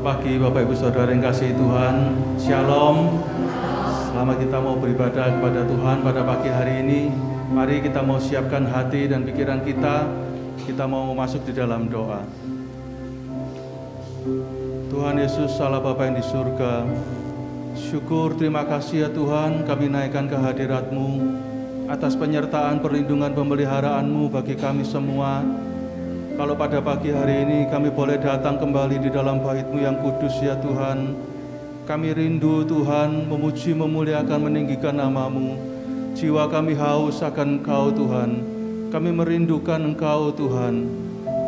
pagi Bapak Ibu Saudara yang kasih Tuhan. Shalom. Selamat kita mau beribadah kepada Tuhan pada pagi hari ini. Mari kita mau siapkan hati dan pikiran kita. Kita mau masuk di dalam doa. Tuhan Yesus Allah Bapa yang di surga, syukur terima kasih ya Tuhan, kami naikkan ke hadirat-Mu atas penyertaan perlindungan pemeliharaan-Mu bagi kami semua. Kalau pada pagi hari ini kami boleh datang kembali di dalam bait-Mu yang kudus ya Tuhan. Kami rindu Tuhan memuji, memuliakan, meninggikan nama-Mu. Jiwa kami haus akan Engkau Tuhan. Kami merindukan Engkau Tuhan.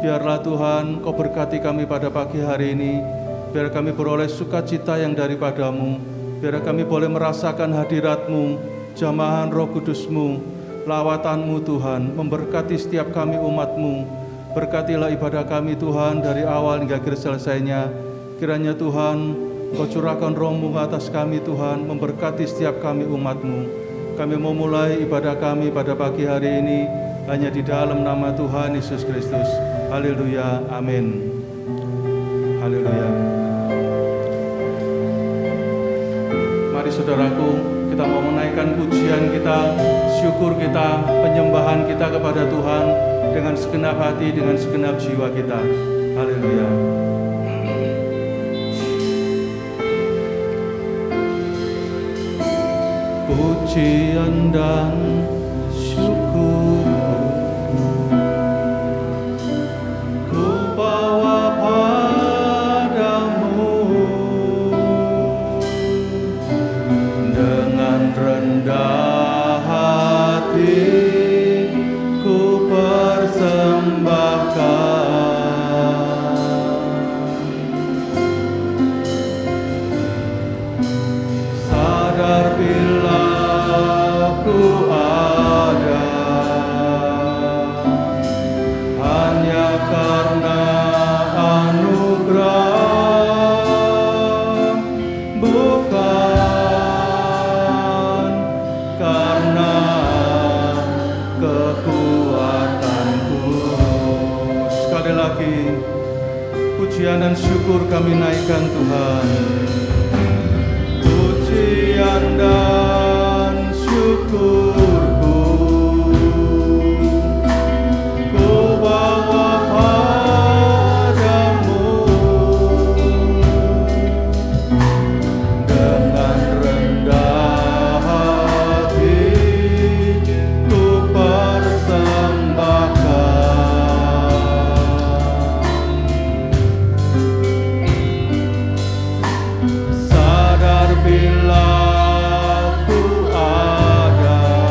Biarlah Tuhan Kau berkati kami pada pagi hari ini. Biar kami beroleh sukacita yang daripada-Mu. Biar kami boleh merasakan hadirat-Mu, jamahan Roh Kudus-Mu, lawatan-Mu Tuhan, memberkati setiap kami umat-Mu. Berkatilah ibadah kami Tuhan dari awal hingga akhir selesainya. Kiranya Tuhan Kau curahkan Roh-Mu atas kami Tuhan, memberkati setiap kami umat-Mu. Kami mau mulai ibadah kami pada pagi hari ini hanya di dalam nama Tuhan Yesus Kristus. Haleluya, amin. Haleluya. Mari saudaraku, kita mau menaikkan pujian kita, syukur kita, penyembahan kita kepada Tuhan dengan segenap hati, dengan segenap jiwa kita. Haleluya. Pujian dan syukur ku bawa padamu dengan rendah hati. Sadar bila ku ada hanya karena anugerah, bukan karena kekuatanku. Sekali lagi, pujian dan syukur kami naikkan Tuhan. Pujian dan syukurku ku bawa padamu dengan rendah hati ku persembahkan. Sadar bila ku ada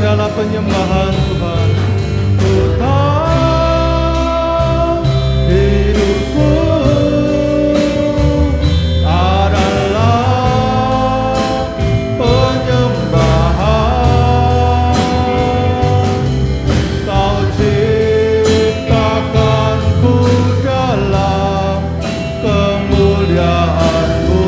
segala penyembahan Tuhan. Ku tahu hidupku adalah penyembahan. Kau ciptakanku dalam kemuliaan-Mu.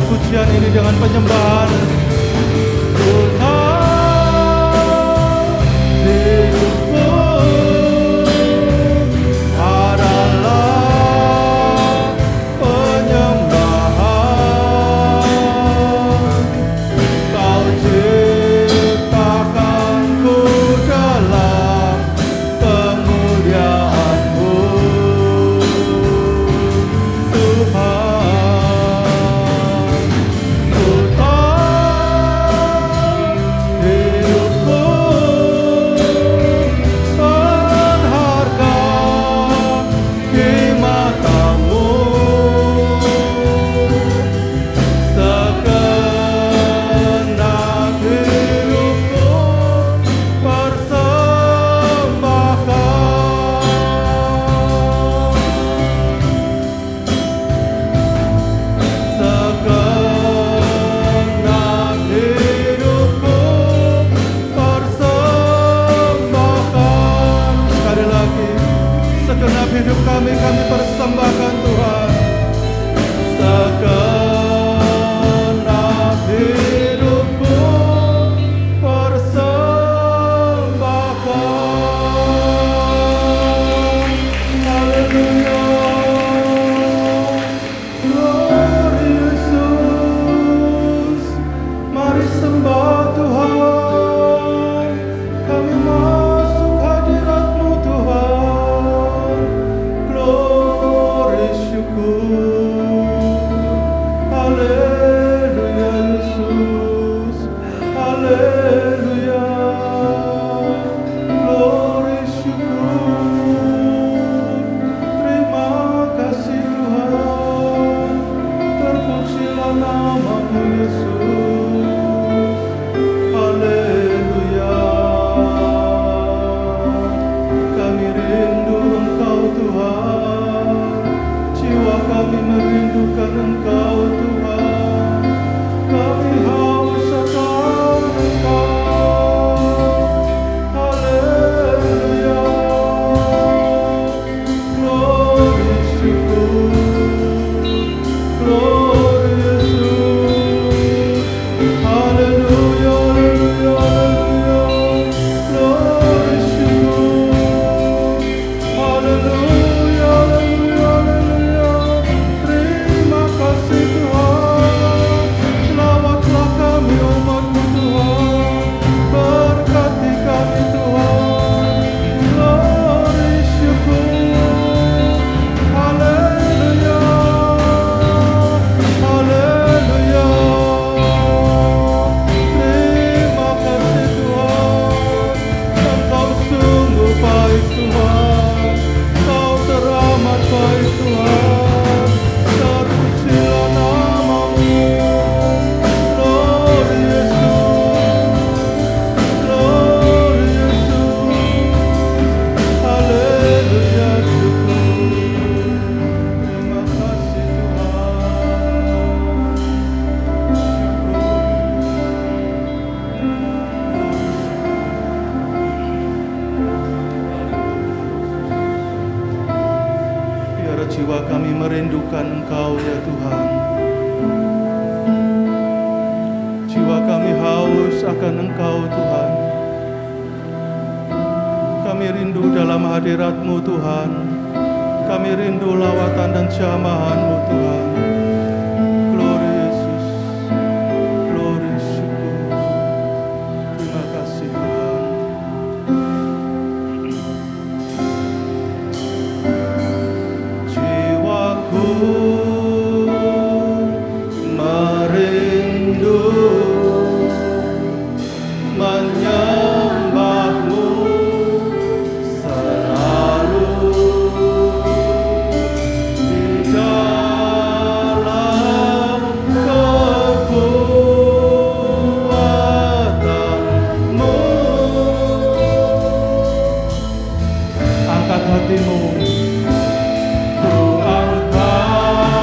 Pujian ini dengan penyembahan. Tuhan, hidupku adalah penyembahan. Kau ciptakanku dalam kemuliaan-Mu, Tuhan. kami merindukan Engkau Tuhan, kami haus akan Engkau. Haleluya, glory syukur, glory Yesus. Haleluya, haleluya, haleluya, glory syukur. Haleluya, haleluya, haleluya. Terima kasih Tuhan. Selawatlah kami umat-Mu Tuhan. Berkati kami Tuhan. Glory syukur. Haleluya. Haleluya. Terima kasih Tuhan. Engkau sungguh baik Tuhan. Kau teramat baik Tuhan. Terpujilah nama-Mu. Glory Yesus. Glory Yesus. Haleluya syukur. Terima kasih Tuhan. Biar jiwa kami merindukan Engkau ya Tuhan. Jiwa kami haus akan Engkau Tuhan. Kami rindu dalam hadirat-Mu Tuhan. Kami rindu lawatan dan jamahan-Mu Tuhan. Glory Yesus. Glory syukur. Terima kasih Tuhan. Jiwaku merindu menyembah-Mu selalu di dalam kekuatan-Mu. Angkat hatimu. Ku angkat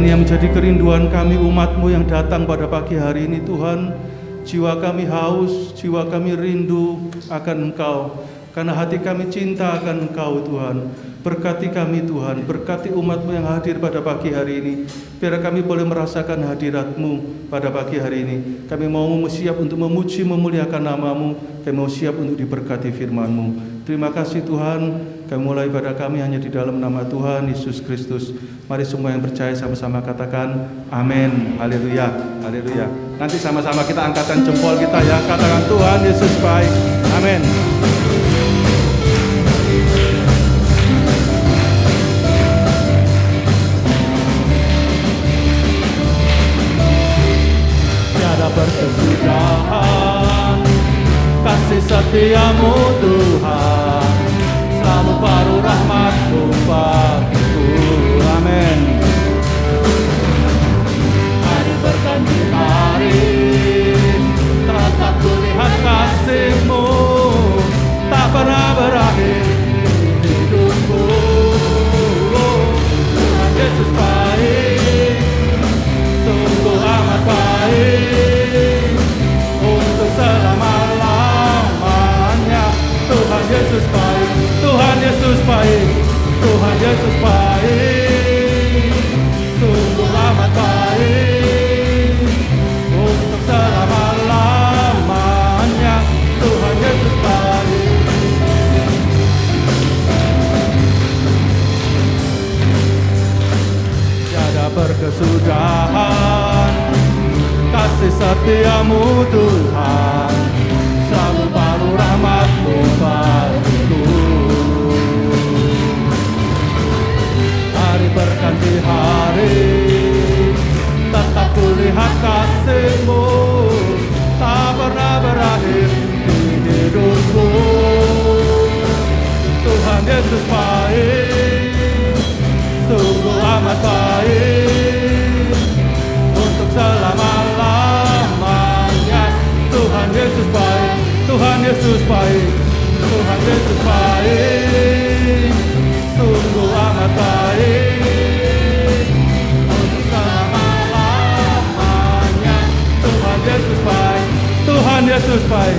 ini yang menjadi kerinduan kami, umat-Mu yang datang pada pagi hari ini Tuhan. Jiwa kami haus, jiwa kami rindu akan Engkau, karena hati kami cinta akan Engkau Tuhan. Berkati kami Tuhan, berkati umat-Mu yang hadir pada pagi hari ini. Biar kami boleh merasakan hadirat-Mu pada pagi hari ini. Kami mau siap untuk memuji, memuliakan nama-Mu. Kami mau siap untuk diberkati firman-Mu. Terima kasih Tuhan. Kami mulai ibadah kami hanya di dalam nama Tuhan Yesus Kristus. Mari semua yang percaya sama-sama katakan amin. Haleluya, haleluya. Nanti sama-sama kita angkatkan jempol kita ya. Katakan Tuhan Yesus baik. Amin. Tiada berkesudahan kasih setiamu Tuhan, selalu baru rahmat-Mu bagiku. Amin. Hari berganti hari, tetap kulihat kasih-Mu, tak pernah berakhir di hidupku. Tuhan Yesus baik, sungguh amat baik, untuk selama-lamanya. Tuhan Yesus baik, Tuhan Yesus baik, Tuhan Yesus baik, sungguh amat baik, untuk selama-lamanya. Tuhan Yesus baik. Tiada berkesudahan kasih setiamu Tuhan, selalu baru rahmat-Mu bagiku. Hari berganti hari, tetap kulihat kasih-Mu, tak pernah berakhir di hidupku. Tuhan Yesus baik, sungguh amat baik, untuk selama-lamanya. Tuhan Yesus baik, Tuhan Yesus baik, Tuhan Yesus baik, sungguh amat baik, untuk selama-lamanya. Tuhan Yesus baik, Tuhan Yesus baik,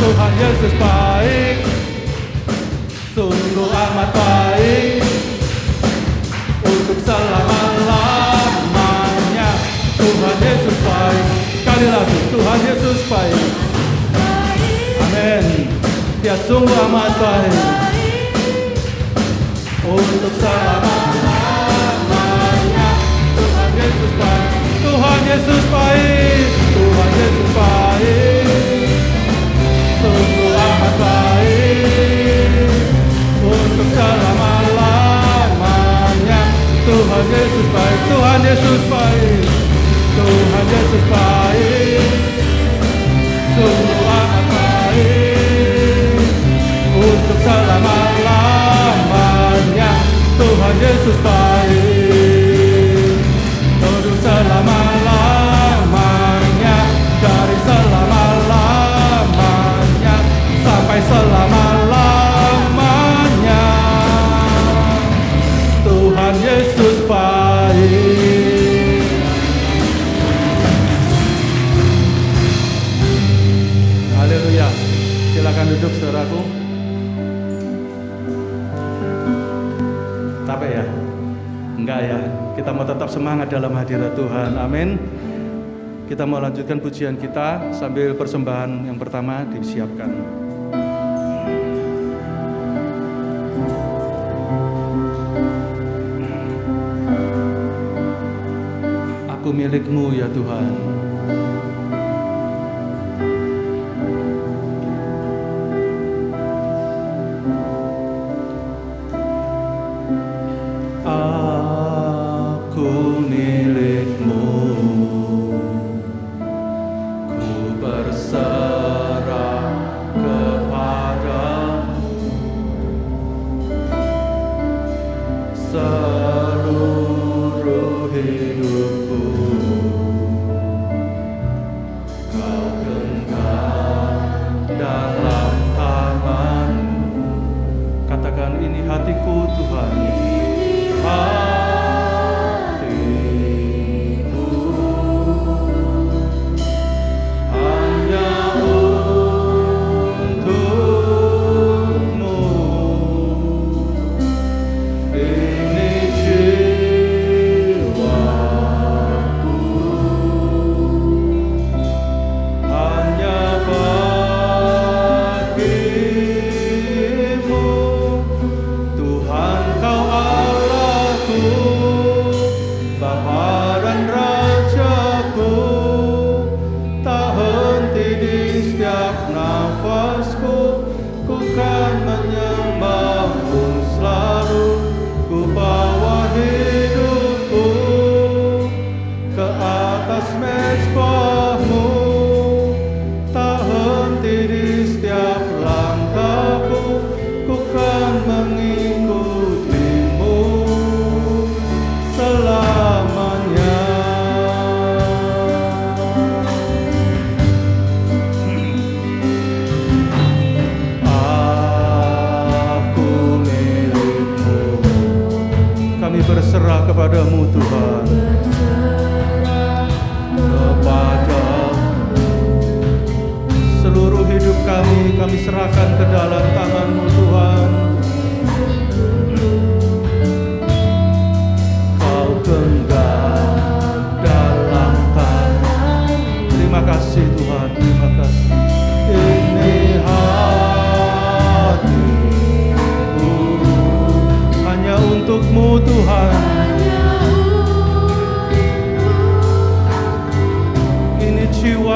Tuhan Yesus baik, sungguh amat baik, untuk selama-lamanya. Tuhan Yesus baik. Sekali lagi, Tuhan Yesus baik. Amin. Dia sungguh amat baik, untuk selama-lamanya. Tuhan Yesus baik, Tuhan Yesus baik, Tuhan Yesus baik, sungguh amat baik, untuk selama-lamanya. Tuhan Yesus baik, Tuhan Yesus baik, Tuhan Yesus baik, sungguh amat baik, untuk selama-lamanya. Tuhan Yesus baik, untuk selama-lamanya, dari selama-lamanya sampai selama-lamanya. Tuhan Yesus baik. Haleluya. Silakan duduk saudaraku. Capek ya? Enggak ya. Kita mau tetap semangat dalam hadirat Tuhan. Amin. Kita mau lanjutkan pujian kita sambil persembahan yang pertama disiapkan. Aku milik-Mu ya Tuhan. Aku milik-Mu, ku berserah kepadamu. Seluruh hidupku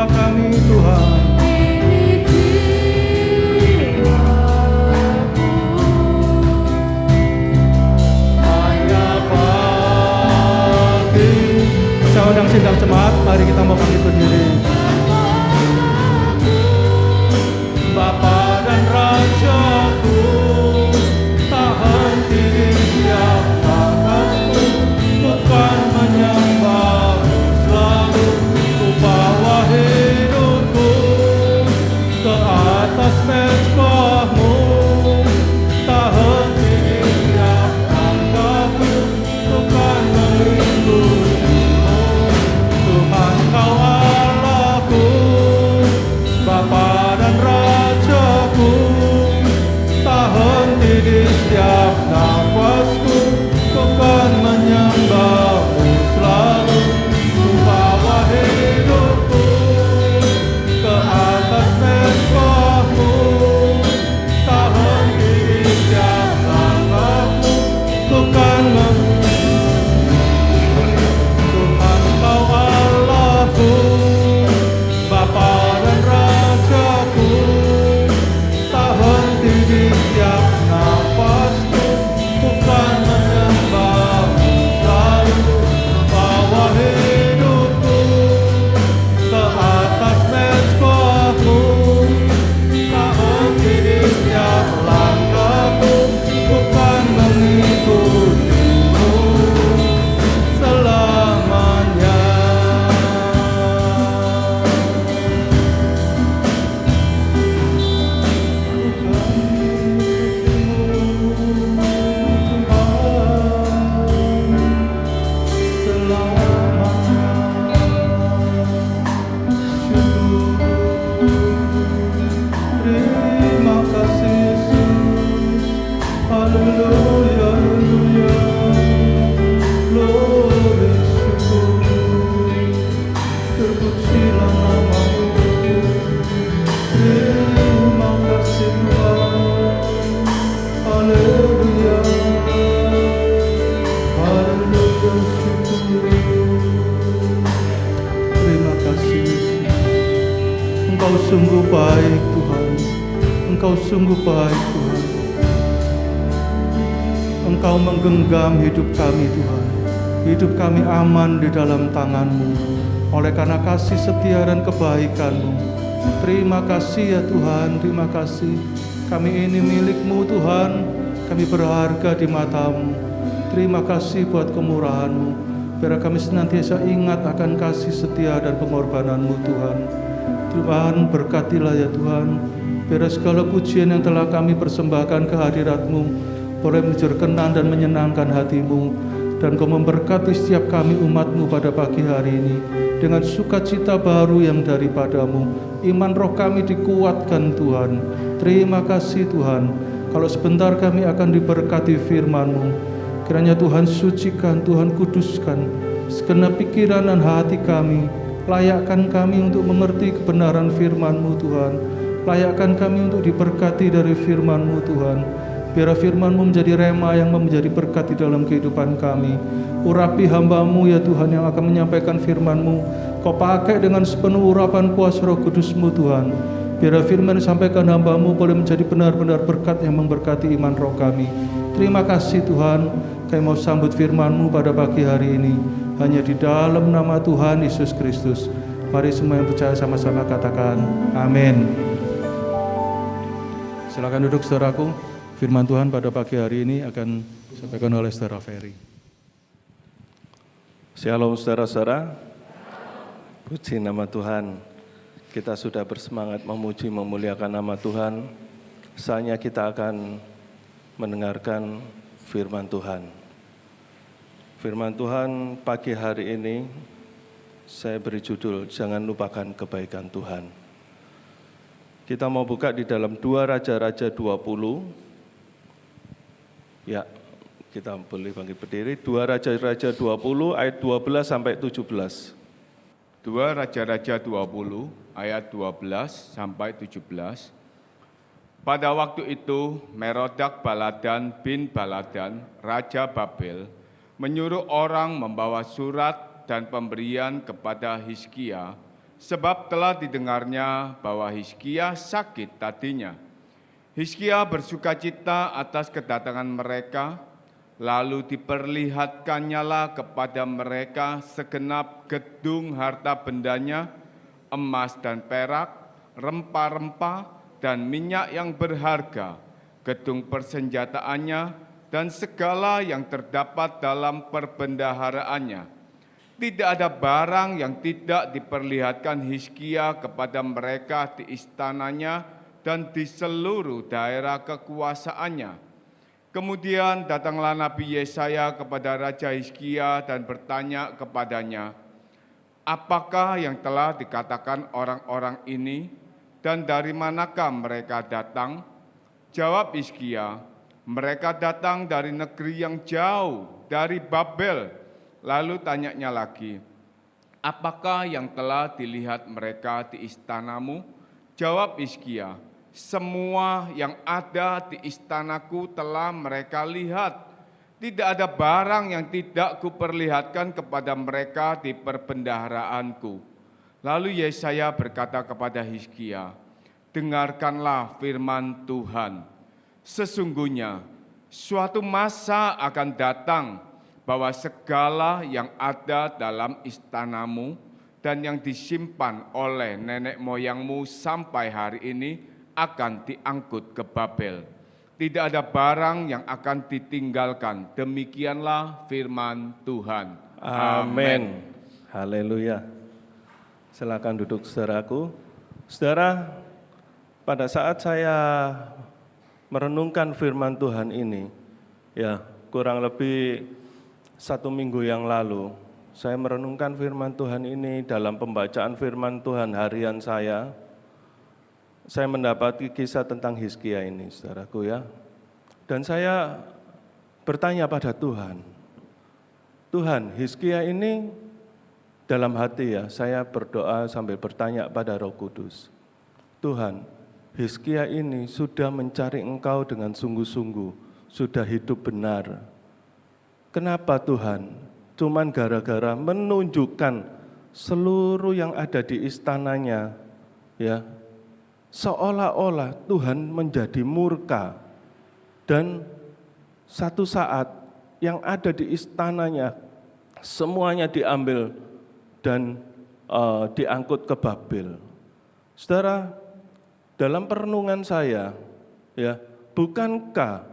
jiwa kami Tuhan. Saya undang sidang jemaat, mari kita mau bangkit berdiri. Bapa dan Rajaku, tak henti di setiap nafasku, bukan menyembahmu selalu, ku bawa hidupku ke atas mezbahmu, tak henti di setiap langkahku, bukan melindungi. Tuhan kau Allahku, Bapa dan Rajaku, tak henti di setiap nafasku, bukan menyembahmu selalu, ku bawa hidupku ke atas mezbahmu, tak henti di setiap langkahku, bukan Tuhan kau Allahku, Bapa dan Rajaku, tak henti di setiap nafasku, bukan menyembahmu selalu, bawa hidupku ke atas mezbahmu, tak henti di setiap langkahku, bukan mengikutimu selamanya. Terima kasih Yesus, haleluya, haleluya, glory, syukur, terpujilah namamu. Terima kasih Tuhan, haleluya, haleluya, syukur. Terima kasih Yesus, Engkau sungguh baik Tuhan, Engkau sungguh baik Tuhan. Engkau menggenggam hidup kami Tuhan. Hidup kami aman di dalam tangan-Mu, oleh karena kasih setia dan kebaikan-Mu. Terima kasih ya Tuhan, terima kasih. Kami ini milik-Mu Tuhan, kami berharga di mata-Mu. Terima kasih buat kemurahan-Mu. Biar kami senantiasa ingat akan kasih setia dan pengorbanan-Mu Tuhan. Tuhan berkatilah ya Tuhan. Biar segala pujian yang telah kami persembahkan ke hadirat-Mu boleh menjadi kenan dan menyenangkan hati-Mu, dan Kau memberkati setiap kami umat-Mu pada pagi hari ini dengan sukacita baru yang daripada-Mu. Iman roh kami dikuatkan Tuhan. Terima kasih Tuhan. Kalau sebentar kami akan diberkati firman-Mu, kiranya Tuhan sucikan, Tuhan kuduskan segenap pikiran dan hati kami. Layakkan kami untuk mengerti kebenaran firman-Mu Tuhan. Layakkan kami untuk diberkati dari firman-Mu Tuhan. Biar firman-Mu menjadi rema yang menjadi berkat di dalam kehidupan kami. Urapi hamba-Mu ya Tuhan yang akan menyampaikan firman-Mu. Kau pakai dengan sepenuh urapan kuasa Roh Kudus-Mu Tuhan. Biar firman yang disampaikan hamba-Mu boleh menjadi benar-benar berkat yang memberkati iman roh kami. Terima kasih Tuhan. Kami mau sambut firman-Mu pada pagi hari ini. Hanya di dalam nama Tuhan Yesus Kristus. Mari semua yang percaya sama-sama katakan amin. Silakan duduk saudaraku. Firman Tuhan pada pagi hari ini akan disampaikan oleh Saudara Ferry. Shalom saudara-saudara. Puji nama Tuhan. Kita sudah bersemangat memuji memuliakan nama Tuhan. Saatnya kita akan mendengarkan firman Tuhan. Firman Tuhan pagi hari ini saya beri judul Jangan Lupakan Kebaikan Tuhan. Kita mau buka di dalam 2 Raja-Raja 20. Ya, kita boleh bangkit berdiri. 2 Raja-Raja 20 ayat 12 sampai 17. 2 Raja-Raja 20 ayat 12 sampai 17. Pada waktu itu Merodak Baladan bin Baladan, Raja Babel, menyuruh orang membawa surat dan pemberian kepada Hizkia, sebab telah didengarnya bahwa Hizkia sakit tadinya. Hizkia bersukacita atas kedatangan mereka, lalu diperlihatkannyalah kepada mereka segenap gedung harta bendanya, emas dan perak, rempah-rempah dan minyak yang berharga, gedung persenjataannya, dan segala yang terdapat dalam perbendaharaannya. Tidak ada barang yang tidak diperlihatkan Hizkia kepada mereka di istananya dan di seluruh daerah kekuasaannya. Kemudian datanglah Nabi Yesaya kepada Raja Hizkia dan bertanya kepadanya, apakah yang telah dikatakan orang-orang ini dan dari manakah mereka datang? Jawab Hizkia, mereka datang dari negeri yang jauh, dari Babel. Lalu tanyanya lagi, apakah yang telah dilihat mereka di istanamu? Jawab Hizkia, semua yang ada di istanaku telah mereka lihat. Tidak ada barang yang tidak kuperlihatkan kepada mereka di perbendaharaanku. Lalu Yesaya berkata kepada Hizkia, dengarkanlah firman Tuhan. Sesungguhnya suatu masa akan datang bahwa segala yang ada dalam istanamu dan yang disimpan oleh nenek moyangmu sampai hari ini akan diangkut ke Babel. Tidak ada barang yang akan ditinggalkan. Demikianlah firman Tuhan. Amin. Haleluya. Silakan duduk saudaraku. Saudara, pada saat saya merenungkan firman Tuhan ini, ya kurang lebih 1 minggu yang lalu, saya merenungkan firman Tuhan ini dalam pembacaan firman Tuhan harian saya mendapati kisah tentang Hizkia ini, saudaraku ya. Dan saya bertanya pada Tuhan, Tuhan, Hizkia ini dalam hati ya, saya berdoa sambil bertanya pada Roh Kudus, Tuhan, Hizkia ini sudah mencari Engkau dengan sungguh-sungguh, sudah hidup benar. Kenapa Tuhan? Cuman gara-gara menunjukkan seluruh yang ada di istananya, ya, seolah-olah Tuhan menjadi murka. Dan satu saat yang ada di istananya semuanya diambil dan diangkut ke Babel. Saudara, dalam perenungan saya, ya, bukankah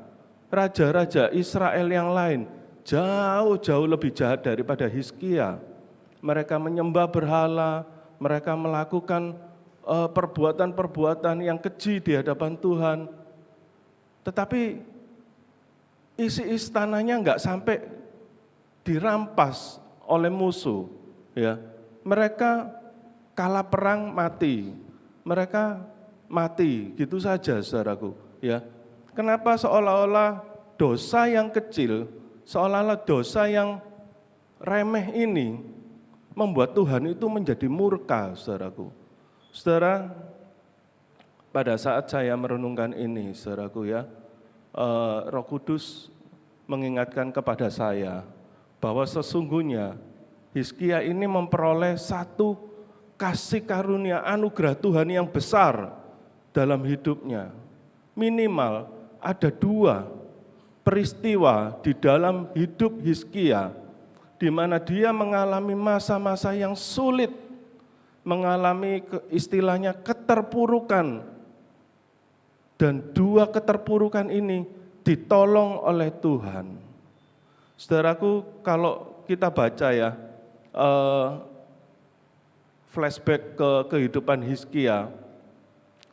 raja-raja Israel yang lain jauh-jauh lebih jahat daripada Hizkia? Mereka menyembah berhala, mereka melakukan perbuatan-perbuatan yang keji di hadapan Tuhan. Tetapi isi istananya enggak sampai dirampas oleh musuh, ya. Mereka kalah perang mati. Mereka mati gitu saja, saudaraku, ya. Kenapa seolah-olah dosa yang kecil, seolah-olah dosa yang remeh ini membuat Tuhan itu menjadi murka, saudaraku. Saudara, pada saat saya merenungkan ini, saudaraku ya, Roh Kudus mengingatkan kepada saya bahwa sesungguhnya Hizkia ini memperoleh satu kasih karunia anugerah Tuhan yang besar dalam hidupnya. Minimal ada 2 peristiwa di dalam hidup Hizkia di mana dia mengalami masa-masa yang sulit, mengalami istilahnya keterpurukan, dan 2 keterpurukan ini ditolong oleh Tuhan. Saudaraku, kalau kita baca ya, flashback ke kehidupan Hizkia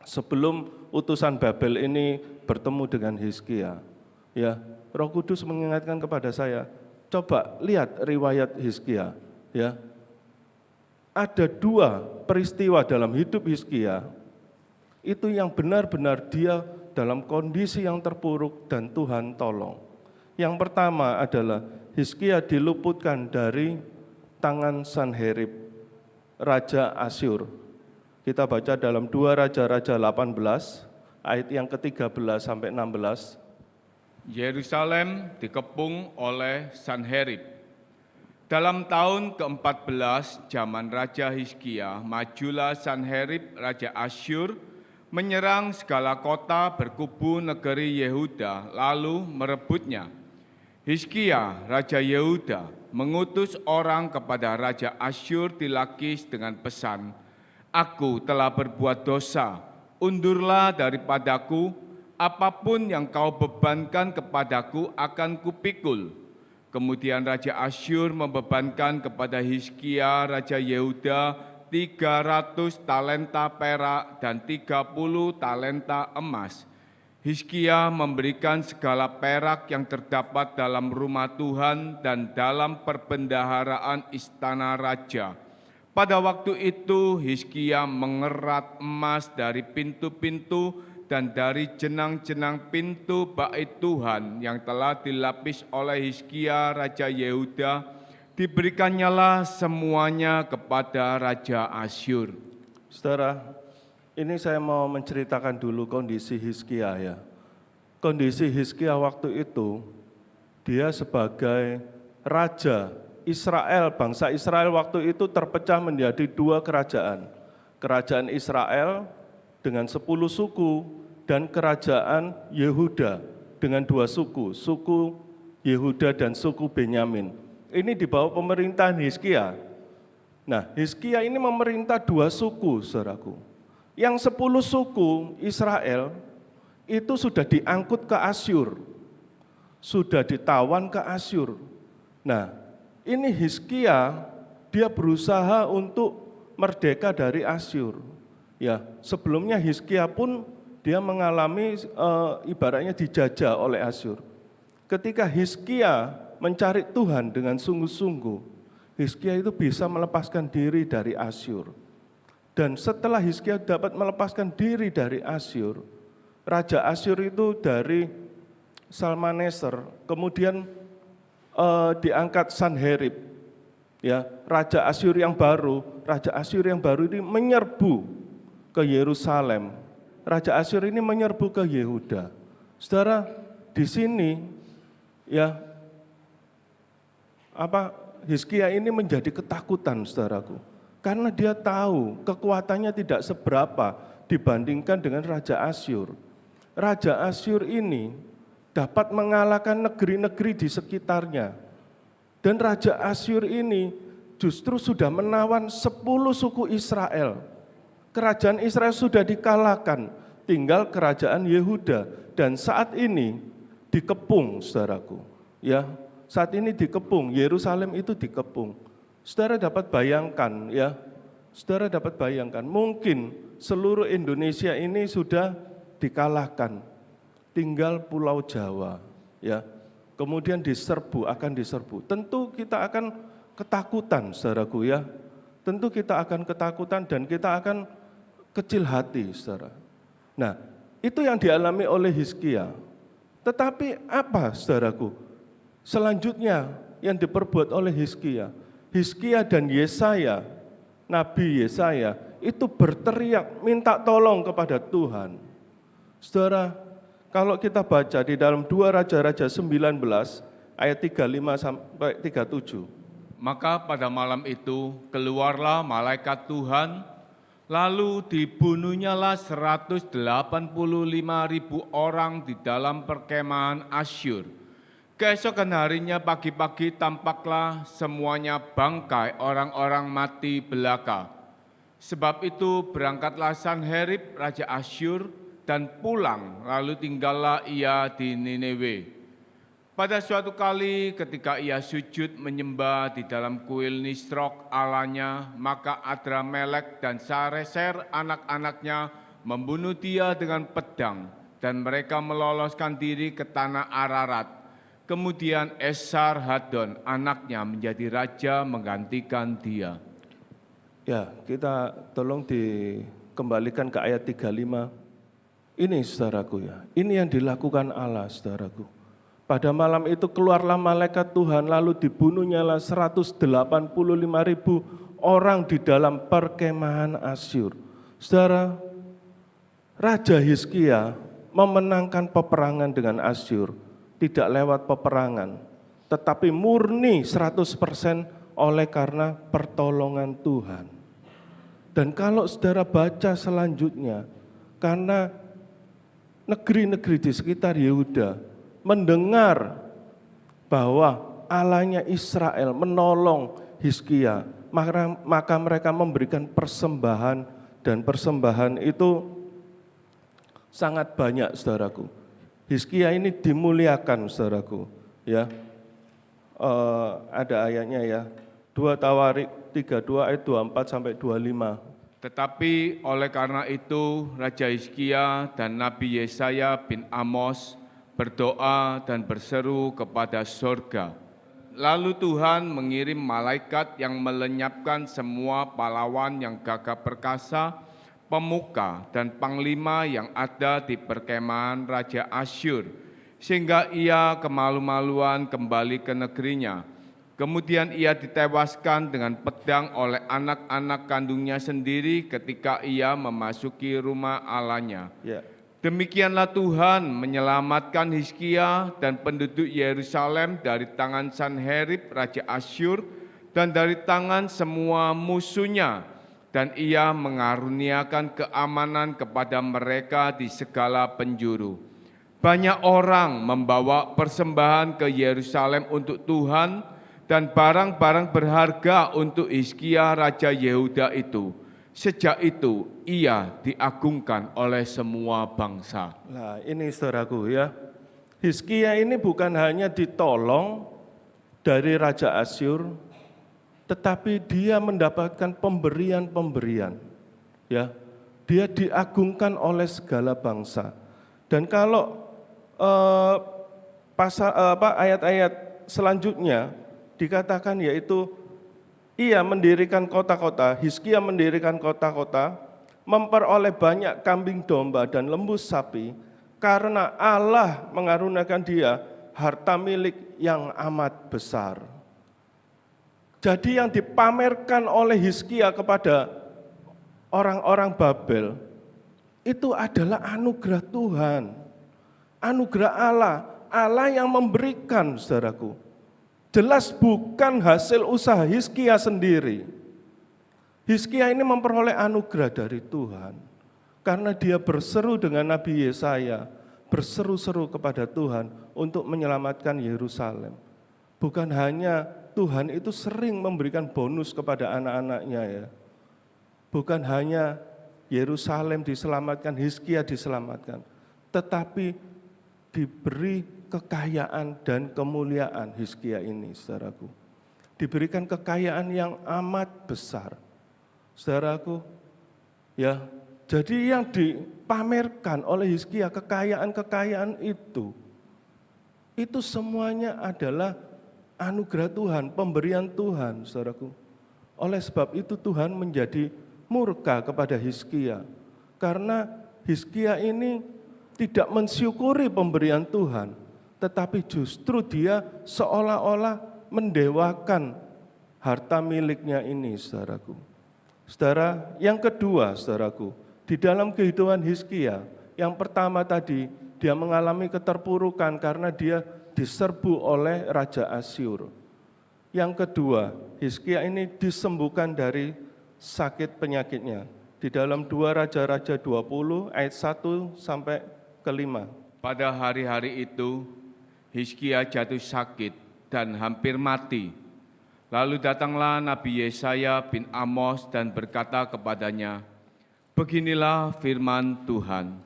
sebelum utusan Babel ini bertemu dengan Hizkia, ya, Roh Kudus mengingatkan kepada saya, coba lihat riwayat Hizkia, ya. Ada 2 peristiwa dalam hidup Hizkia itu yang benar-benar dia dalam kondisi yang terpuruk dan Tuhan tolong. Yang pertama adalah Hizkia diluputkan dari tangan Sanherib, Raja Asyur. Kita baca dalam 2 Raja-Raja 18, ayat yang ke-13 sampai 16. Yerusalem dikepung oleh Sanherib. Dalam tahun ke-14 zaman Raja Hizkia, majulah Sanherib Raja Asyur menyerang segala kota berkubu negeri Yehuda lalu merebutnya. Hizkia, Raja Yehuda, mengutus orang kepada Raja Asyur di Lakis dengan pesan, "Aku telah berbuat dosa, undurlah daripadaku, apapun yang kau bebankan kepadaku akan kupikul." Kemudian Raja Asyur membebankan kepada Hizkia, Raja Yehuda, 300 talenta perak dan 30 talenta emas. Hizkia memberikan segala perak yang terdapat dalam rumah Tuhan dan dalam perbendaharaan istana raja. Pada waktu itu Hizkia mengerat emas dari pintu-pintu dan dari jenang-jenang pintu bait Tuhan yang telah dilapis oleh Hizkia Raja Yehuda, diberikannya semuanya kepada Raja Asyur. Saudara, ini saya mau menceritakan dulu kondisi Hizkia ya. Kondisi Hizkia waktu itu, dia sebagai raja Israel, bangsa Israel waktu itu terpecah menjadi 2 kerajaan. Kerajaan Israel dengan 10 suku dan kerajaan Yehuda dengan 2 suku, suku Yehuda dan suku Benyamin. Ini di bawah pemerintahan Hizkia. Nah, Hizkia ini memerintah 2 suku, saudaraku. Yang 10 suku Israel itu sudah diangkut ke Asyur, sudah ditawan ke Asyur. Nah, ini Hizkia dia berusaha untuk merdeka dari Asyur. Ya, sebelumnya Hizkia pun dia mengalami ibaratnya dijajah oleh Asyur. Ketika Hizkia mencari Tuhan dengan sungguh-sungguh, Hizkia itu bisa melepaskan diri dari Asyur. Dan setelah Hizkia dapat melepaskan diri dari Asyur, Raja Asyur itu dari Salmaneser, kemudian diangkat Sanherib. Ya, Raja Asyur yang baru ini menyerbu ke Yerusalem. Raja Asyur ini menyerbu ke Yehuda. Saudara, di sini ya Hizkia ini menjadi ketakutan, saudaraku. Karena dia tahu kekuatannya tidak seberapa dibandingkan dengan Raja Asyur. Raja Asyur ini dapat mengalahkan negeri-negeri di sekitarnya. Dan Raja Asyur ini justru sudah menawan 10 suku Israel. Kerajaan Israel sudah dikalahkan, tinggal kerajaan Yehuda. Dan saat ini dikepung, saudaraku. Ya, saat ini dikepung, Yerusalem itu dikepung. Saudara dapat bayangkan ya, saudara dapat bayangkan mungkin seluruh Indonesia ini sudah dikalahkan, tinggal Pulau Jawa ya. Kemudian akan diserbu. Tentu kita akan ketakutan, saudaraku ya. Tentu kita akan ketakutan dan kita akan kecil hati, saudara. Nah, itu yang dialami oleh Hizkia. Tetapi apa, saudaraku? Selanjutnya yang diperbuat oleh Hizkia. Hizkia dan Yesaya, Nabi Yesaya, itu berteriak minta tolong kepada Tuhan. Saudara, kalau kita baca di dalam 2 Raja-Raja 19 ayat 35 sampai 37. Maka pada malam itu keluarlah malaikat Tuhan, lalu dibunuhnyalah 185.000 orang di dalam perkemahan Asyur. Keesokan harinya pagi-pagi tampaklah semuanya bangkai orang-orang mati belaka. Sebab itu berangkatlah Sanherib Raja Asyur dan pulang, lalu tinggallah ia di Nineve. Pada suatu kali ketika ia sujud menyembah di dalam kuil Nisrok Allahnya, maka Adramelek dan Sareser anak-anaknya membunuh dia dengan pedang, dan mereka meloloskan diri ke tanah Ararat. Kemudian Esar-Hadon anaknya menjadi raja menggantikan dia. Ya, kita tolong dikembalikan ke ayat 35. Ini saudaraku ya, ini yang dilakukan Allah, saudaraku. Pada malam itu keluarlah malaikat Tuhan, lalu dibunuhnyalah 185.000 orang di dalam perkemahan Asyur. Saudara, Raja Hizkia memenangkan peperangan dengan Asyur, tidak lewat peperangan, tetapi murni 100% oleh karena pertolongan Tuhan. Dan kalau saudara baca selanjutnya, karena negeri-negeri di sekitar Yehuda mendengar bahwa Allahnya Israel menolong Hizkia, maka mereka memberikan persembahan, dan persembahan itu sangat banyak, saudaraku. Hizkia ini dimuliakan, saudaraku. Ya, ada ayatnya ya, 2 Tawarik 32 ayat 24 sampai 25. Tetapi oleh karena itu Raja Hizkia dan Nabi Yesaya bin Amos berdoa dan berseru kepada surga. Lalu Tuhan mengirim malaikat yang melenyapkan semua pahlawan yang gagah perkasa, pemuka dan panglima yang ada di perkemahan Raja Asyur, sehingga ia kemalu-maluan kembali ke negerinya. Kemudian ia ditewaskan dengan pedang oleh anak-anak kandungnya sendiri ketika ia memasuki rumah Allahnya. Ya. Demikianlah Tuhan menyelamatkan Hizkia dan penduduk Yerusalem dari tangan Sanherib Raja Asyur dan dari tangan semua musuhnya, dan ia mengaruniakan keamanan kepada mereka di segala penjuru. Banyak orang membawa persembahan ke Yerusalem untuk Tuhan dan barang-barang berharga untuk Hizkia Raja Yehuda itu. Sejak itu ia diagungkan oleh semua bangsa. Nah, ini saudaraku ya, Hizkia ini bukan hanya ditolong dari Raja Asyur, tetapi dia mendapatkan pemberian-pemberian. Ya, dia diagungkan oleh segala bangsa. Dan kalau ayat-ayat selanjutnya dikatakan yaitu ia mendirikan kota-kota, Hizkia mendirikan kota-kota, memperoleh banyak kambing domba dan lembu sapi, karena Allah mengaruniakan dia harta milik yang amat besar. Jadi yang dipamerkan oleh Hizkia kepada orang-orang Babel, itu adalah anugerah Tuhan, anugerah Allah, Allah yang memberikan, saudaraku. Jelas bukan hasil usaha Hizkia sendiri. Hizkia ini memperoleh anugerah dari Tuhan. Karena dia berseru dengan Nabi Yesaya, berseru-seru kepada Tuhan untuk menyelamatkan Yerusalem. Bukan hanya Tuhan itu sering memberikan bonus kepada anak-anaknya ya. Bukan hanya Yerusalem diselamatkan, Hizkia diselamatkan. Tetapi diberi kekayaan dan kemuliaan Hizkia ini, saudaraku. Diberikan kekayaan yang amat besar. Saudaraku, ya, jadi yang dipamerkan oleh Hizkia, kekayaan-kekayaan itu semuanya adalah anugerah Tuhan, pemberian Tuhan, saudaraku. Oleh sebab itu Tuhan menjadi murka kepada Hizkia, karena Hizkia ini tidak mensyukuri pemberian Tuhan, tetapi justru dia seolah-olah mendewakan harta miliknya ini, saudaraku. Saudara, yang kedua, saudaraku, di dalam kehidupan Hizkia, yang pertama tadi, dia mengalami keterpurukan karena dia diserbu oleh Raja Asyur. Yang kedua, Hizkia ini disembuhkan dari sakit penyakitnya. Di dalam 2 Raja-Raja 20 ayat 1 sampai ke 5. Pada hari-hari itu, Hizkia jatuh sakit dan hampir mati. Lalu datanglah Nabi Yesaya bin Amos dan berkata kepadanya, "Beginilah firman Tuhan,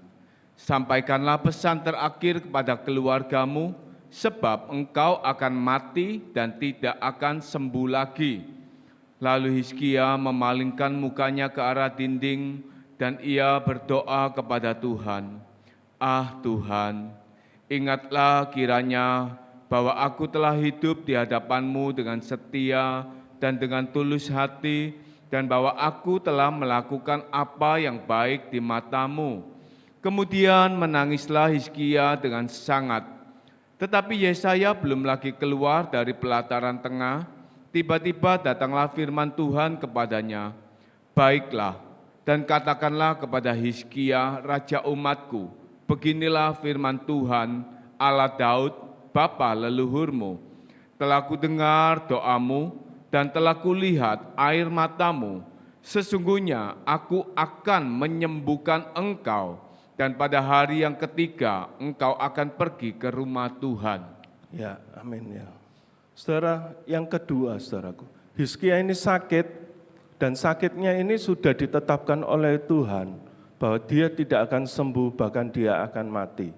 sampaikanlah pesan terakhir kepada keluargamu, sebab engkau akan mati dan tidak akan sembuh lagi." Lalu Hizkia memalingkan mukanya ke arah dinding dan ia berdoa kepada Tuhan, "Ah Tuhan, ingatlah kiranya bahwa aku telah hidup di hadapan-Mu dengan setia dan dengan tulus hati, dan bahwa aku telah melakukan apa yang baik di mata-Mu." Kemudian menangislah Hizkia dengan sangat. Tetapi Yesaya belum lagi keluar dari pelataran tengah, tiba-tiba datanglah firman Tuhan kepadanya, "Baiklah, dan katakanlah kepada Hizkia, raja umatku, beginilah firman Tuhan, Allah Daud, bapa leluhurmu. Telah kudengar doamu dan telah kulihat air matamu. Sesungguhnya aku akan menyembuhkan engkau, dan pada hari yang ketiga engkau akan pergi ke rumah Tuhan. Ya, amin ya. Saudara, yang kedua saudaraku, Hizkia ini sakit, dan sakitnya ini sudah ditetapkan oleh Tuhan, bahwa dia tidak akan sembuh, bahkan dia akan mati.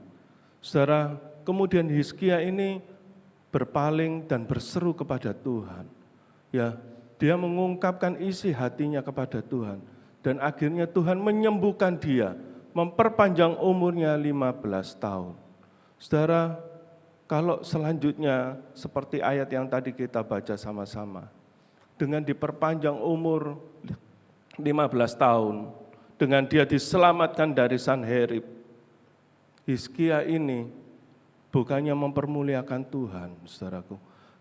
Saudara, kemudian Hizkia ini berpaling dan berseru kepada Tuhan. Ya, dia mengungkapkan isi hatinya kepada Tuhan, dan akhirnya Tuhan menyembuhkan dia, memperpanjang umurnya 15 tahun. Saudara, kalau selanjutnya seperti ayat yang tadi kita baca sama-sama, dengan diperpanjang umur 15 tahun, dengan dia diselamatkan dari Sanherib, Hizkia ini bukannya mempermuliakan Tuhan, saudaraku.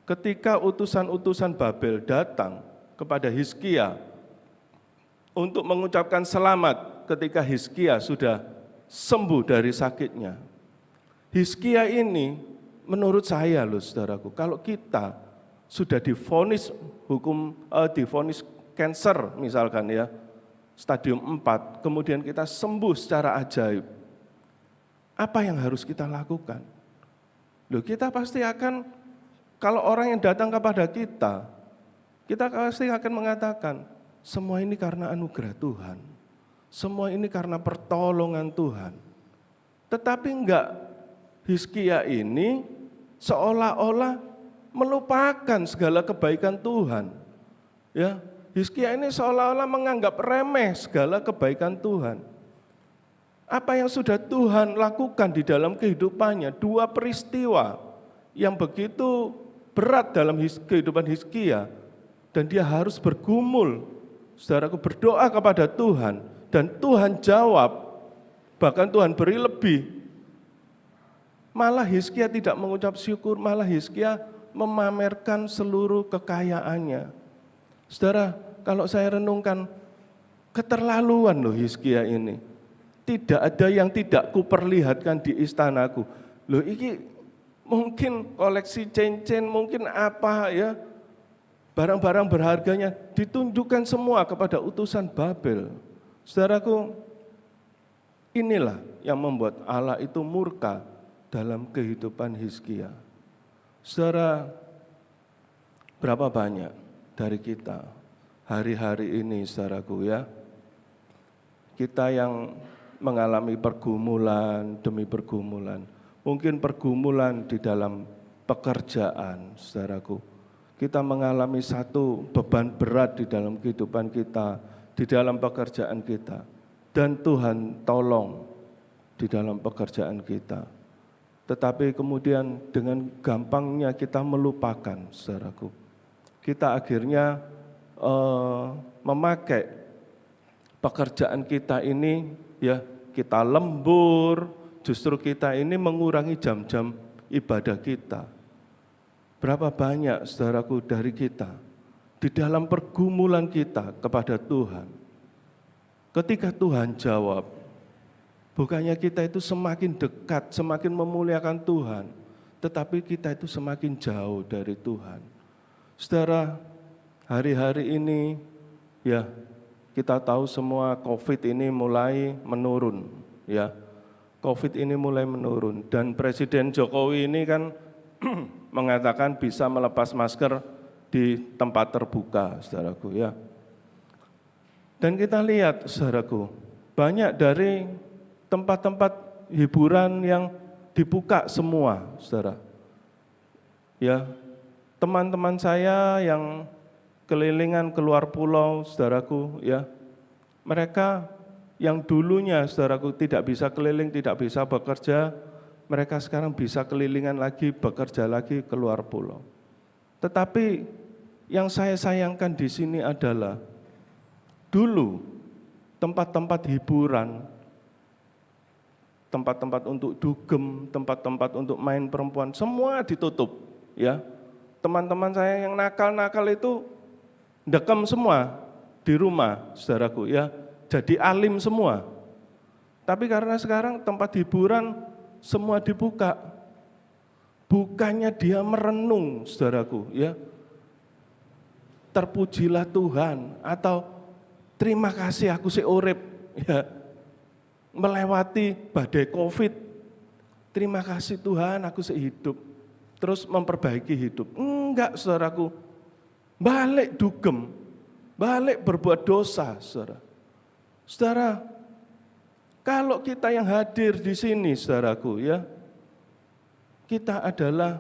Ketika utusan-utusan Babel datang kepada Hizkia untuk mengucapkan selamat ketika Hizkia sudah sembuh dari sakitnya, Hizkia ini menurut saya loh saudaraku, kalau kita sudah divonis divonis kanker misalkan ya, stadium 4, kemudian kita sembuh secara ajaib, apa yang harus kita lakukan? Loh, kita pasti akan, kalau orang yang datang kepada kita pasti akan mengatakan, semua ini karena anugerah Tuhan, semua ini karena pertolongan Tuhan. Tetapi enggak, Hizkia ini seolah-olah melupakan segala kebaikan Tuhan. Ya, Hizkia ini seolah-olah menganggap remeh segala kebaikan Tuhan. Apa yang sudah Tuhan lakukan di dalam kehidupannya, dua peristiwa yang begitu berat dalam kehidupan Hizkia, dan dia harus bergumul, saudaraku, berdoa kepada Tuhan, dan Tuhan jawab, bahkan Tuhan beri lebih. Malah Hizkia tidak mengucap syukur, malah Hizkia memamerkan seluruh kekayaannya. Saudara, kalau saya renungkan, keterlaluan loh Hizkia ini. Tidak ada yang tidak kuperlihatkan di istanaku. Loh, ini mungkin koleksi cincin, mungkin apa ya, barang-barang berharganya ditunjukkan semua kepada utusan Babel. Saudaraku, inilah yang membuat Allah itu murka dalam kehidupan Hizkia. Saudara, berapa banyak dari kita hari-hari ini, saudaraku ya, kita yang mengalami pergumulan demi pergumulan, mungkin pergumulan di dalam pekerjaan, saudaraku. Kita mengalami satu beban berat di dalam kehidupan kita, di dalam pekerjaan kita. Dan Tuhan tolong di dalam pekerjaan kita. Tetapi kemudian dengan gampangnya kita melupakan, saudaraku. Kita akhirnya memakai pekerjaan kita ini, ya, kita lembur, justru kita ini mengurangi jam-jam ibadah kita. Berapa banyak saudaraku dari kita di dalam pergumulan kita kepada Tuhan, ketika Tuhan jawab, bukannya kita itu semakin dekat, semakin memuliakan Tuhan, tetapi kita itu semakin jauh dari Tuhan. Saudara, hari-hari ini ya, kita tahu semua COVID ini mulai menurun, ya. COVID ini mulai menurun, dan Presiden Jokowi ini kan mengatakan bisa melepas masker di tempat terbuka, saudaraku ya. Dan kita lihat, saudaraku, banyak dari tempat-tempat hiburan yang dibuka semua, saudara. Ya, teman-teman saya yang kelilingan keluar pulau, saudaraku ya, mereka yang dulunya, saudaraku, tidak bisa keliling, tidak bisa bekerja, mereka sekarang bisa kelilingan lagi, bekerja lagi keluar pulau. Tetapi yang saya sayangkan di sini adalah, dulu tempat-tempat hiburan, tempat-tempat untuk dugem, tempat-tempat untuk main perempuan, semua ditutup. Ya, teman-teman saya yang nakal-nakal itu dekem semua di rumah, saudaraku ya, jadi alim semua. Tapi karena sekarang tempat hiburan semua dibuka, bukannya dia merenung, saudaraku ya, terpujilah Tuhan, atau terima kasih aku si urip, ya, melewati badai COVID. Terima kasih Tuhan aku sehidup, terus memperbaiki hidup. Enggak, saudaraku, balik dugem, balik berbuat dosa, saudara. Saudara, kalau kita yang hadir di sini, saudaraku, ya, kita adalah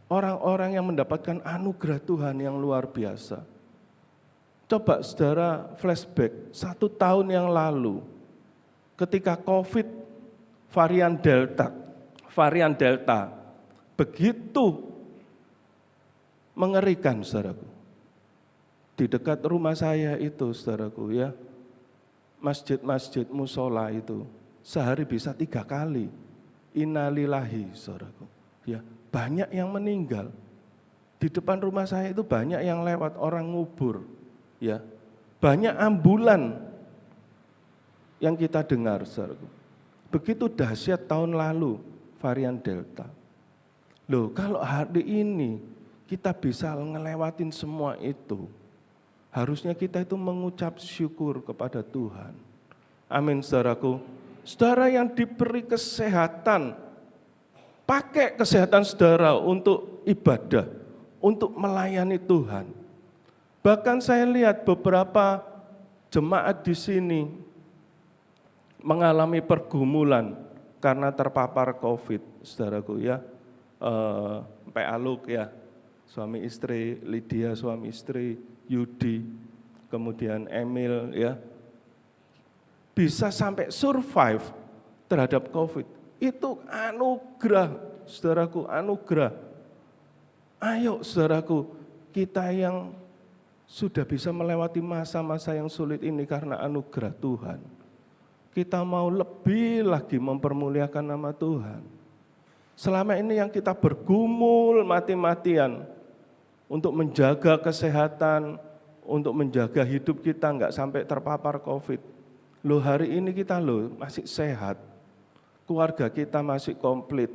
orang-orang yang mendapatkan anugerah Tuhan yang luar biasa. Coba saudara flashback 1 tahun yang lalu, ketika COVID varian Delta, begitu mengerikan, saudaraku. Di dekat rumah saya itu, saudaraku, ya, masjid-masjid musola itu sehari bisa 3 kali. Innalillahi, saudaraku. Ya, banyak yang meninggal. Di depan rumah saya itu banyak yang lewat, orang ngubur. Ya, banyak ambulan yang kita dengar, saudaraku. Begitu dahsyat tahun lalu varian Delta. Loh, kalau hari ini kita bisa ngelewatin semua itu, harusnya kita itu mengucap syukur kepada Tuhan. Amin, saudaraku. Saudara yang diberi kesehatan, pakai kesehatan saudara untuk ibadah, untuk melayani Tuhan. Bahkan saya lihat beberapa jemaat di sini mengalami pergumulan karena terpapar COVID, saudaraku, ya. Pak Aluk, ya, suami istri, Lydia suami istri, Yudi, kemudian Emil, ya, bisa sampai survive terhadap COVID. Itu anugerah, saudaraku, anugerah. Ayo, saudaraku, kita yang sudah bisa melewati masa-masa yang sulit ini karena anugerah Tuhan, kita mau lebih lagi mempermuliakan nama Tuhan. Selama ini yang kita bergumul mati-matian untuk menjaga kesehatan, untuk menjaga hidup kita enggak sampai terpapar COVID. Loh, hari ini kita masih sehat, keluarga kita masih komplit.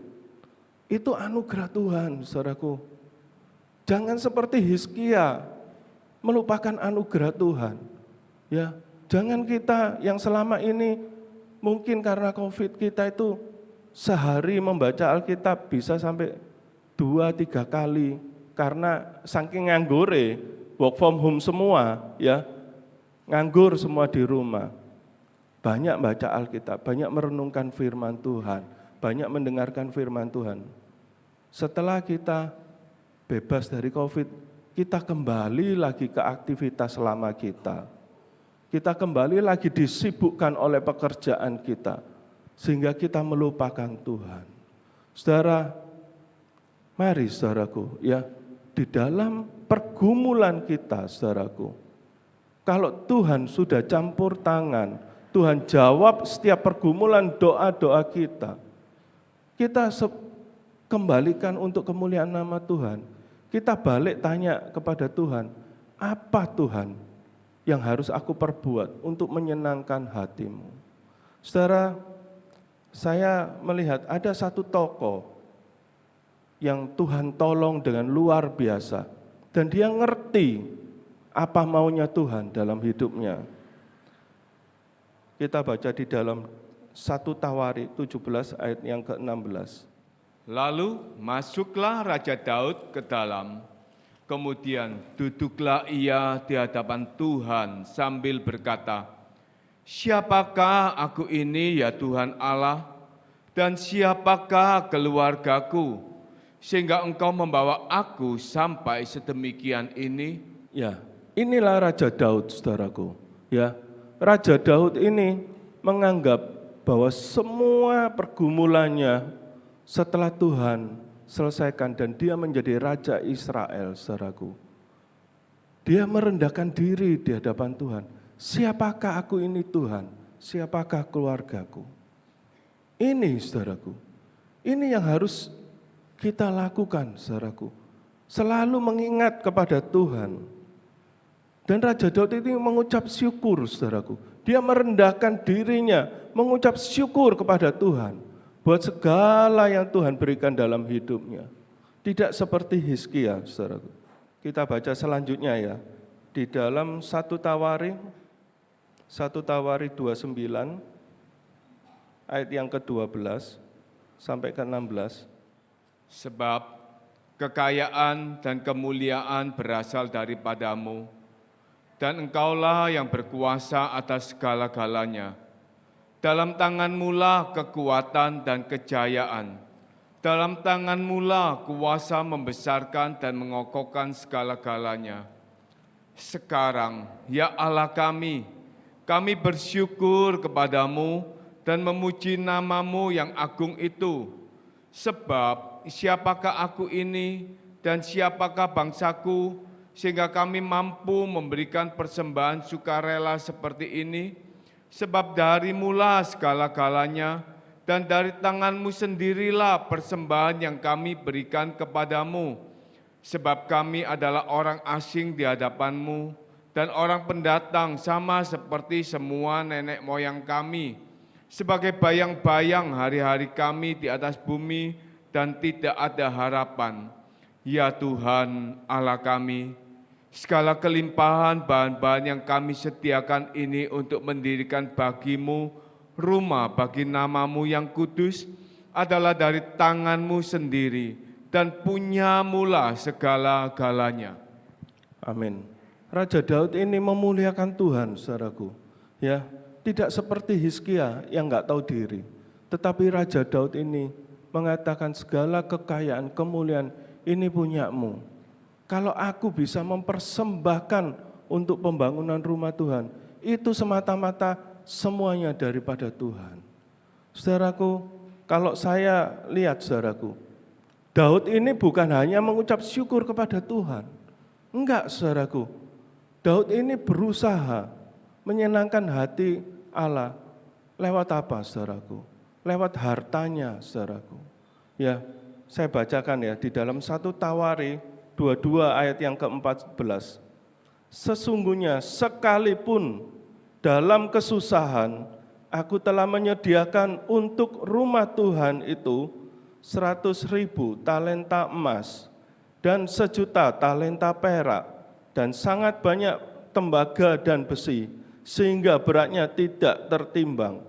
Itu anugerah Tuhan, saudaraku. Jangan seperti Hizkia melupakan anugerah Tuhan. Ya, jangan kita yang selama ini mungkin karena COVID kita itu sehari membaca Alkitab bisa sampai 2-3 kali karena saking nganggure, work from home semua, ya, nganggur semua di rumah. Banyak baca Alkitab, banyak merenungkan firman Tuhan, banyak mendengarkan firman Tuhan. Setelah kita bebas dari COVID, kita kembali lagi ke aktivitas lama kita. Kita kembali lagi disibukkan oleh pekerjaan kita, sehingga kita melupakan Tuhan. Saudara, mari saudaraku, ya, di dalam pergumulan kita, saudaraku, kalau Tuhan sudah campur tangan, Tuhan jawab setiap pergumulan doa-doa kita, kita kembalikan untuk kemuliaan nama Tuhan. Kita balik tanya kepada Tuhan, apa Tuhan yang harus aku perbuat untuk menyenangkan hatimu? Saudara, saya melihat ada satu tokoh yang Tuhan tolong dengan luar biasa, dan dia ngerti apa maunya Tuhan dalam hidupnya. Kita baca di dalam 1 Tawarik 17 ayat yang ke-16. Lalu masuklah Raja Daud ke dalam, kemudian duduklah ia di hadapan Tuhan sambil berkata, siapakah aku ini ya Tuhan Allah, dan siapakah keluargaku, sehingga Engkau membawa aku sampai sedemikian ini? Ya, inilah Raja Daud, saudaraku. Ya, Raja Daud ini menganggap bahwa semua pergumulannya setelah Tuhan selesaikan dan dia menjadi Raja Israel, saudaraku. Dia merendahkan diri di hadapan Tuhan. Siapakah aku ini Tuhan? Siapakah keluargaku? Ini, saudaraku, ini yang harus kita lakukan, saudaraku. Selalu mengingat kepada Tuhan. Dan Raja Daud ini mengucap syukur, saudaraku. Dia merendahkan dirinya, mengucap syukur kepada Tuhan buat segala yang Tuhan berikan dalam hidupnya. Tidak seperti Hizkia, saudaraku. Kita baca selanjutnya ya. Di dalam 1 Tawari 29 ayat yang ke-12 sampai ke-16. Sebab kekayaan dan kemuliaan berasal daripadamu, dan Engkaulah yang berkuasa atas segala-galanya. Dalam tanganmu-lah kekuatan dan kejayaan. Dalam tanganmu-lah kuasa membesarkan dan mengokohkan segala-galanya. Sekarang, ya Allah kami bersyukur kepadamu dan memuji namamu yang agung itu. Sebab siapakah aku ini dan siapakah bangsaku, sehingga kami mampu memberikan persembahan sukarela seperti ini? Sebab darimu-lah segala-galanya, dan dari tanganmu sendirilah persembahan yang kami berikan kepadamu. Sebab kami adalah orang asing di hadapanmu, dan orang pendatang sama seperti semua nenek moyang kami. Sebagai bayang-bayang hari-hari kami di atas bumi, dan tidak ada harapan. Ya Tuhan Allah kami, segala kelimpahan bahan-bahan yang kami sediakan ini untuk mendirikan bagimu rumah bagi namamu yang kudus adalah dari tanganmu sendiri dan punyamulah segala-galanya. Amin. Raja Daud ini memuliakan Tuhan, saudaraku. Ya, tidak seperti Hizkia yang enggak tahu diri. Tetapi Raja Daud ini mengatakan segala kekayaan, kemuliaan ini punyamu. Kalau aku bisa mempersembahkan untuk pembangunan rumah Tuhan, itu semata-mata semuanya daripada Tuhan. Saudaraku, kalau saya lihat saudaraku, Daud ini bukan hanya mengucap syukur kepada Tuhan. Enggak saudaraku, Daud ini berusaha menyenangkan hati Allah. Lewat apa saudaraku? Lewat hartanya saudaraku. Ya, saya bacakan ya di dalam 1 Tawari 22 ayat yang ke-14. Sesungguhnya sekalipun dalam kesusahan aku telah menyediakan untuk rumah Tuhan itu 100.000 talenta emas dan 1.000.000 talenta perak dan sangat banyak tembaga dan besi sehingga beratnya tidak tertimbang.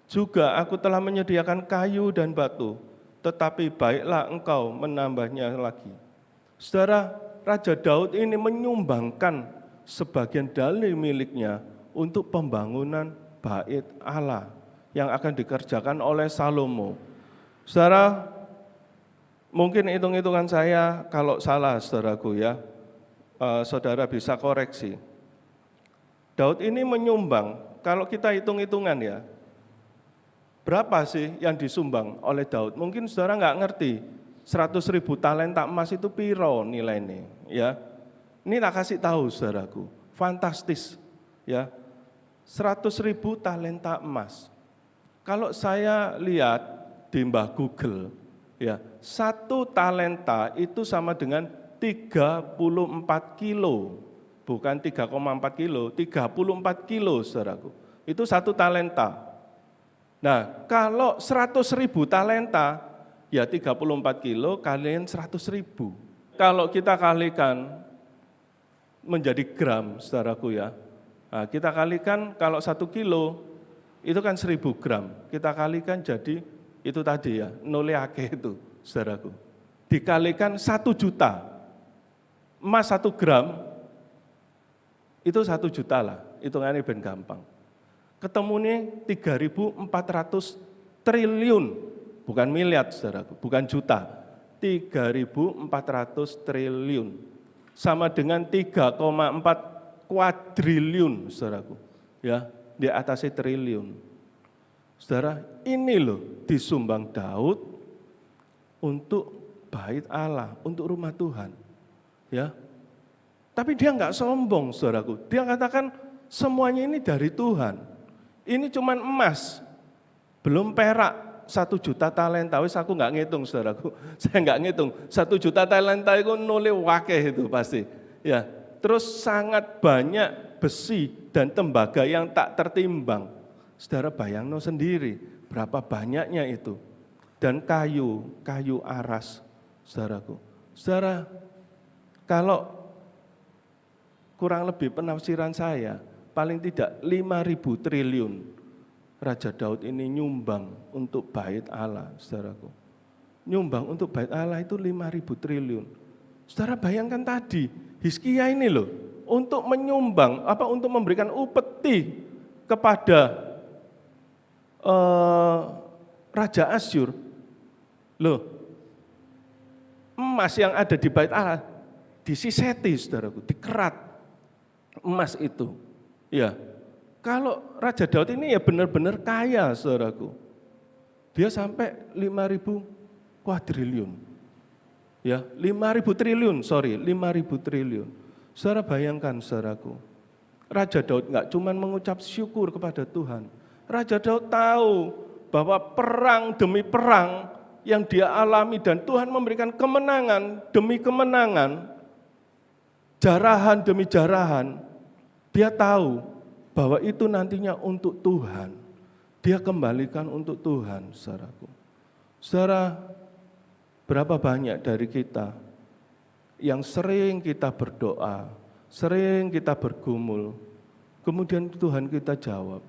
Juga aku telah menyediakan kayu dan batu, tetapi baiklah engkau menambahnya lagi. Saudara, Raja Daud ini menyumbangkan sebagian dalih miliknya untuk pembangunan bait Allah yang akan dikerjakan oleh Salomo. Saudara, mungkin hitung-hitungan saya kalau salah saudaraku ya, saudara bisa koreksi. Daud ini menyumbang, kalau kita hitung-hitungan ya, berapa sih yang disumbang oleh Daud? Mungkin saudara nggak ngerti, 100.000 talenta emas itu piro nilainya, ya. Ini tak kasih tahu saudaraku, fantastis, ya. 100.000 talenta emas. Kalau saya lihat di Mbah Google, ya, 1 talenta itu sama dengan 34 kilo, bukan 3,4 kilo, 34 kilo saudaraku. Itu 1 talenta. Nah, kalau 100.000 talenta, ya 34 kilo kalian 100.000. Kalau kita kalikan menjadi gram, saudaraku ya. Nah, kita kalikan kalau 1 kilo, itu kan 1.000 gram. Kita kalikan jadi, itu tadi ya, noleake itu, saudaraku. Dikalikan 1 juta. Emas 1 gram, itu 1 juta lah, hitungannya ben gampang. Ketemu nih 3.400 triliun, bukan miliar saudaraku, bukan juta, 3.400 triliun, sama dengan 3,4 kuadriliun saudaraku, ya di atasnya triliun. Saudara, ini loh disumbang Daud untuk bait Allah, untuk rumah Tuhan, ya. Tapi dia enggak sombong saudaraku, dia katakan semuanya ini dari Tuhan. Ini cuman emas, belum perak. 1 juta talenta, wis aku enggak ngitung saudaraku, saya enggak ngitung. 1 juta talenta itu nolih wakeh itu pasti. Ya, terus sangat banyak besi dan tembaga yang tak tertimbang. Saudara bayangno sendiri berapa banyaknya itu. Dan kayu aras, saudaraku. Saudara, kalau kurang lebih penafsiran saya, paling tidak 5.000 triliun Raja Daud ini nyumbang untuk bait Allah, saudaraku. Nyumbang untuk bait Allah itu 5.000 triliun. Saudara bayangkan tadi, Hizkia ini loh, untuk menyumbang, untuk memberikan upeti kepada Raja Asyur, loh, emas yang ada di bait Allah disiseti, saudaraku, dikerat emas itu. Ya, kalau Raja Daud ini ya benar-benar kaya, saudaraku. Dia sampai 5.000 kuadriliun. Ya, 5.000 triliun. Saudara bayangkan, saudaraku. Raja Daud enggak cuma mengucap syukur kepada Tuhan. Raja Daud tahu bahwa perang demi perang yang dia alami dan Tuhan memberikan kemenangan demi kemenangan, jarahan demi jarahan, dia tahu bahwa itu nantinya untuk Tuhan. Dia kembalikan untuk Tuhan, saudaraku. Saudara, berapa banyak dari kita yang sering kita berdoa, sering kita bergumul, kemudian Tuhan kita jawab.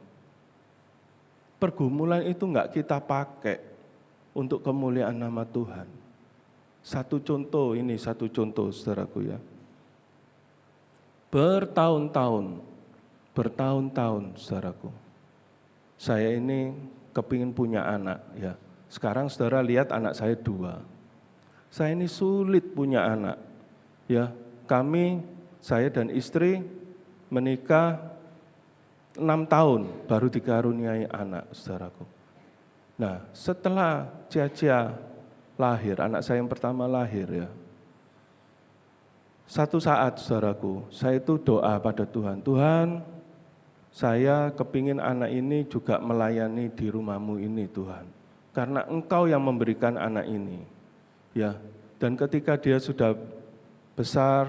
Pergumulan itu enggak kita pakai untuk kemuliaan nama Tuhan. Satu contoh, saudaraku ya. Bertahun-tahun, saudaraku. Saya ini kepingin punya anak ya. Sekarang saudara lihat anak saya 2. Saya ini sulit punya anak. Ya, saya dan istri menikah 6 tahun baru dikaruniai anak, saudaraku. Nah, setelah Cia lahir, anak saya yang pertama lahir ya. Satu saat, saudaraku, saya itu doa pada Tuhan. Tuhan, saya kepingin anak ini juga melayani di rumah-Mu ini, Tuhan. Karena Engkau yang memberikan anak ini. Ya, dan ketika dia sudah besar,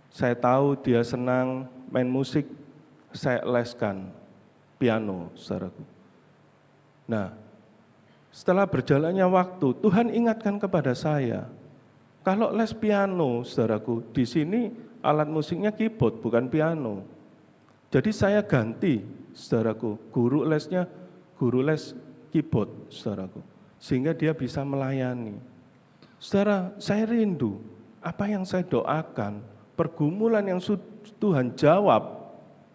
saya tahu dia senang main musik, saya leskan piano, saudaraku. Nah, setelah berjalannya waktu, Tuhan ingatkan kepada saya, kalau les piano, saudaraku, di sini alat musiknya keyboard, bukan piano. Jadi saya ganti, saudaraku, guru les keyboard, saudaraku, sehingga dia bisa melayani. Saudara, saya rindu, apa yang saya doakan, pergumulan yang Tuhan jawab,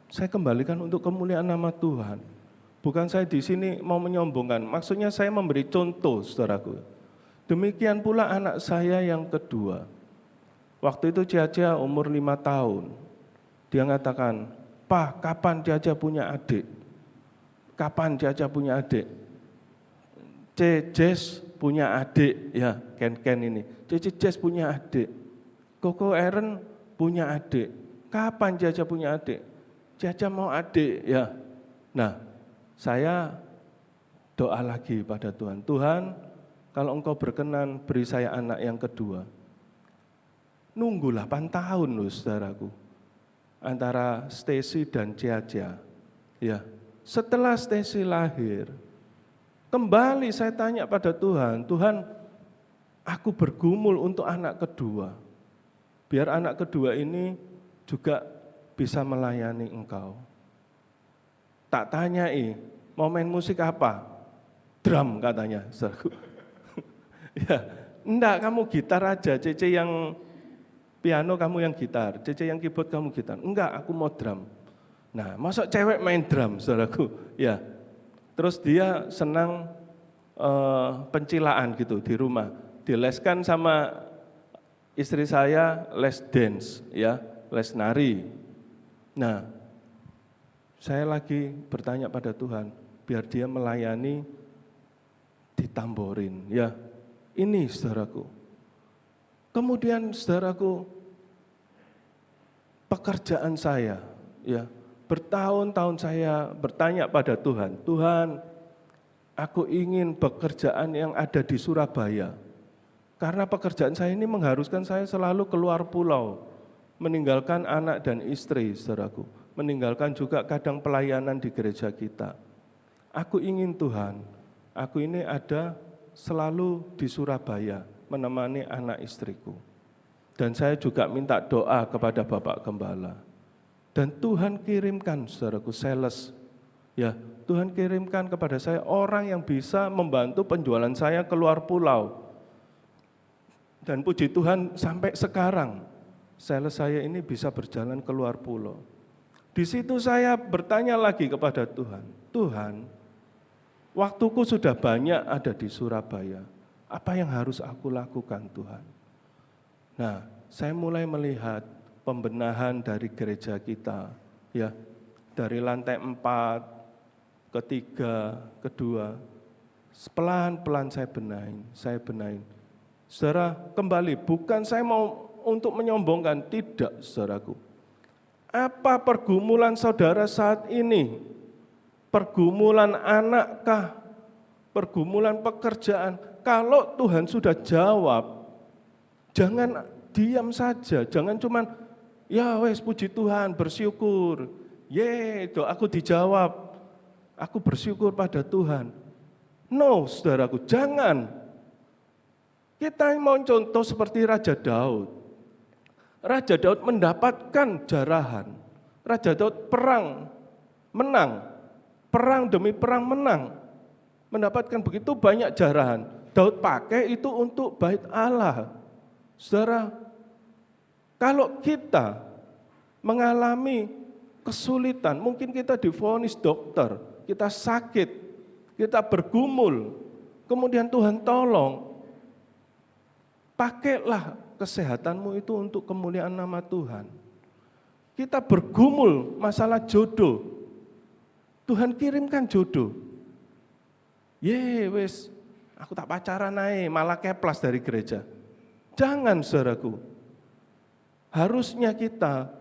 saya kembalikan untuk kemuliaan nama Tuhan. Bukan saya di sini mau menyombongkan, maksudnya saya memberi contoh, saudaraku. Demikian pula anak saya yang kedua. Waktu itu Cia umur 5 tahun. Dia mengatakan, "Pak, kapan Cia punya adik? Kapan Cia punya adik?" Jess punya adik, ya Ken ini. Jess punya adik. Koko Aaron punya adik. Kapan Cia punya adik? Cia mau adik, ya. Nah, saya doa lagi pada Tuhan. Tuhan, kalau Engkau berkenan beri saya anak yang kedua. Nunggu 8 tahun loh, saudaraku. Antara Stacy dan Cia. Ya, setelah Stacy lahir, kembali saya tanya pada Tuhan, Tuhan, aku bergumul untuk anak kedua. Biar anak kedua ini juga bisa melayani Engkau. Tak tanyai, mau main musik apa? Drum katanya, saudaraku. Ya, enggak, kamu gitar aja, Cece yang piano, kamu yang gitar, Cece yang keyboard, kamu gitar. Enggak, aku mau drum. Nah, masa cewek main drum, saudaraku? Ya, terus dia senang pencilaan gitu di rumah. Dileskan sama istri saya les dance, ya, les nari. Nah, saya lagi bertanya pada Tuhan, biar dia melayani di tamborin, ya. Ini, saudaraku. Kemudian, saudaraku, pekerjaan saya, ya, bertahun-tahun saya bertanya pada Tuhan, Tuhan, aku ingin pekerjaan yang ada di Surabaya. Karena pekerjaan saya ini mengharuskan saya selalu keluar pulau, meninggalkan anak dan istri, saudaraku. Meninggalkan juga kadang pelayanan di gereja kita. Aku ingin Tuhan, aku ini ada selalu di Surabaya, menemani anak istriku. Dan saya juga minta doa kepada Bapak Gembala. Dan Tuhan kirimkan, saudaraku, sales. Ya, Tuhan kirimkan kepada saya orang yang bisa membantu penjualan saya keluar pulau. Dan puji Tuhan sampai sekarang sales saya ini bisa berjalan keluar pulau. Di situ saya bertanya lagi kepada Tuhan, Tuhan, waktuku sudah banyak ada di Surabaya. Apa yang harus aku lakukan, Tuhan? Nah, saya mulai melihat pembenahan dari gereja kita, ya, dari lantai 4 ke 3, ke 2, pelan-pelan saya benahin. Saudara, kembali, bukan saya mau untuk menyombongkan, tidak, saudaraku. Apa pergumulan saudara saat ini? Pergumulan anakkah? Pergumulan pekerjaan? Kalau Tuhan sudah jawab, jangan diam saja, jangan cuman, ya wes puji Tuhan, bersyukur, doaku dijawab, aku bersyukur pada Tuhan. No, saudaraku, jangan. Kita mau contoh seperti Raja Daud. Raja Daud mendapatkan jarahan. Raja Daud perang, menang. Perang demi perang menang. Mendapatkan begitu banyak jarahan. Daud pakai itu untuk bait Allah. Saudara, kalau kita mengalami kesulitan, mungkin kita divonis dokter, kita sakit, kita bergumul, kemudian Tuhan tolong, pakailah kesehatanmu itu untuk kemuliaan nama Tuhan. Kita bergumul masalah jodoh, Tuhan kirimkan jodoh. Wes, aku tak pacaran aja, malah keplas dari gereja. Jangan, saudaraku. Harusnya kita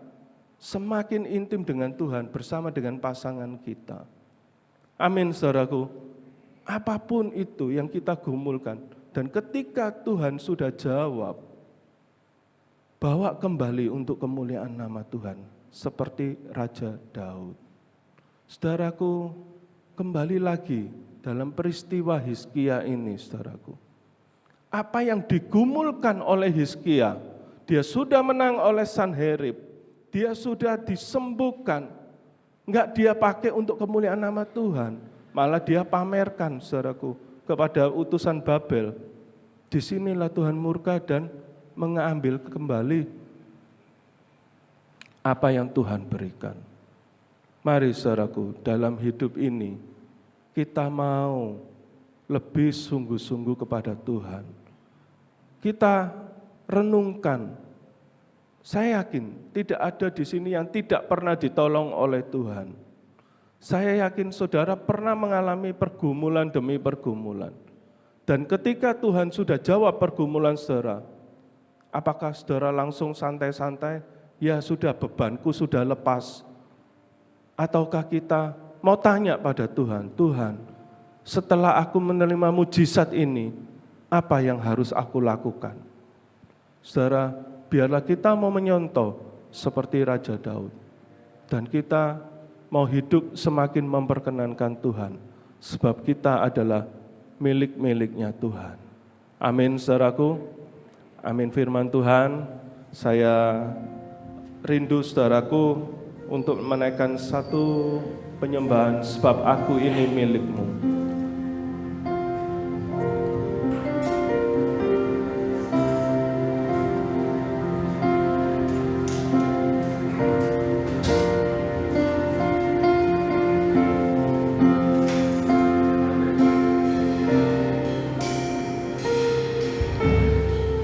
semakin intim dengan Tuhan bersama dengan pasangan kita. Amin, saudaraku. Apapun itu yang kita gumulkan, dan ketika Tuhan sudah jawab, bawa kembali untuk kemuliaan nama Tuhan, seperti Raja Daud. Saudaraku, kembali lagi dalam peristiwa Hizkia ini, saudaraku. Apa yang digumulkan oleh Hizkia, dia sudah menang oleh Sanherib, dia sudah disembuhkan, enggak dia pakai untuk kemuliaan nama Tuhan, malah dia pamerkan, saudaraku, kepada utusan Babel. Disinilah Tuhan murka dan mengambil kembali apa yang Tuhan berikan. Mari, saudaraku, dalam hidup ini kita mau lebih sungguh-sungguh kepada Tuhan. Kita renungkan. Saya yakin tidak ada di sini yang tidak pernah ditolong oleh Tuhan. Saya yakin saudara pernah mengalami pergumulan demi pergumulan. Dan ketika Tuhan sudah jawab pergumulan saudara, apakah saudara langsung santai-santai? Ya sudah, bebanku sudah lepas. Ataukah kita mau tanya pada Tuhan, Tuhan, setelah aku menerima mujizat ini, apa yang harus aku lakukan? Saudara, biarlah kita mau menyontoh seperti Raja Daud. Dan kita mau hidup semakin memperkenankan Tuhan, sebab kita adalah milik-miliknya Tuhan. Amin, saudaraku. Amin firman Tuhan. Saya rindu, saudaraku, untuk menaikkan satu penyembahan, sebab aku ini milik-Mu.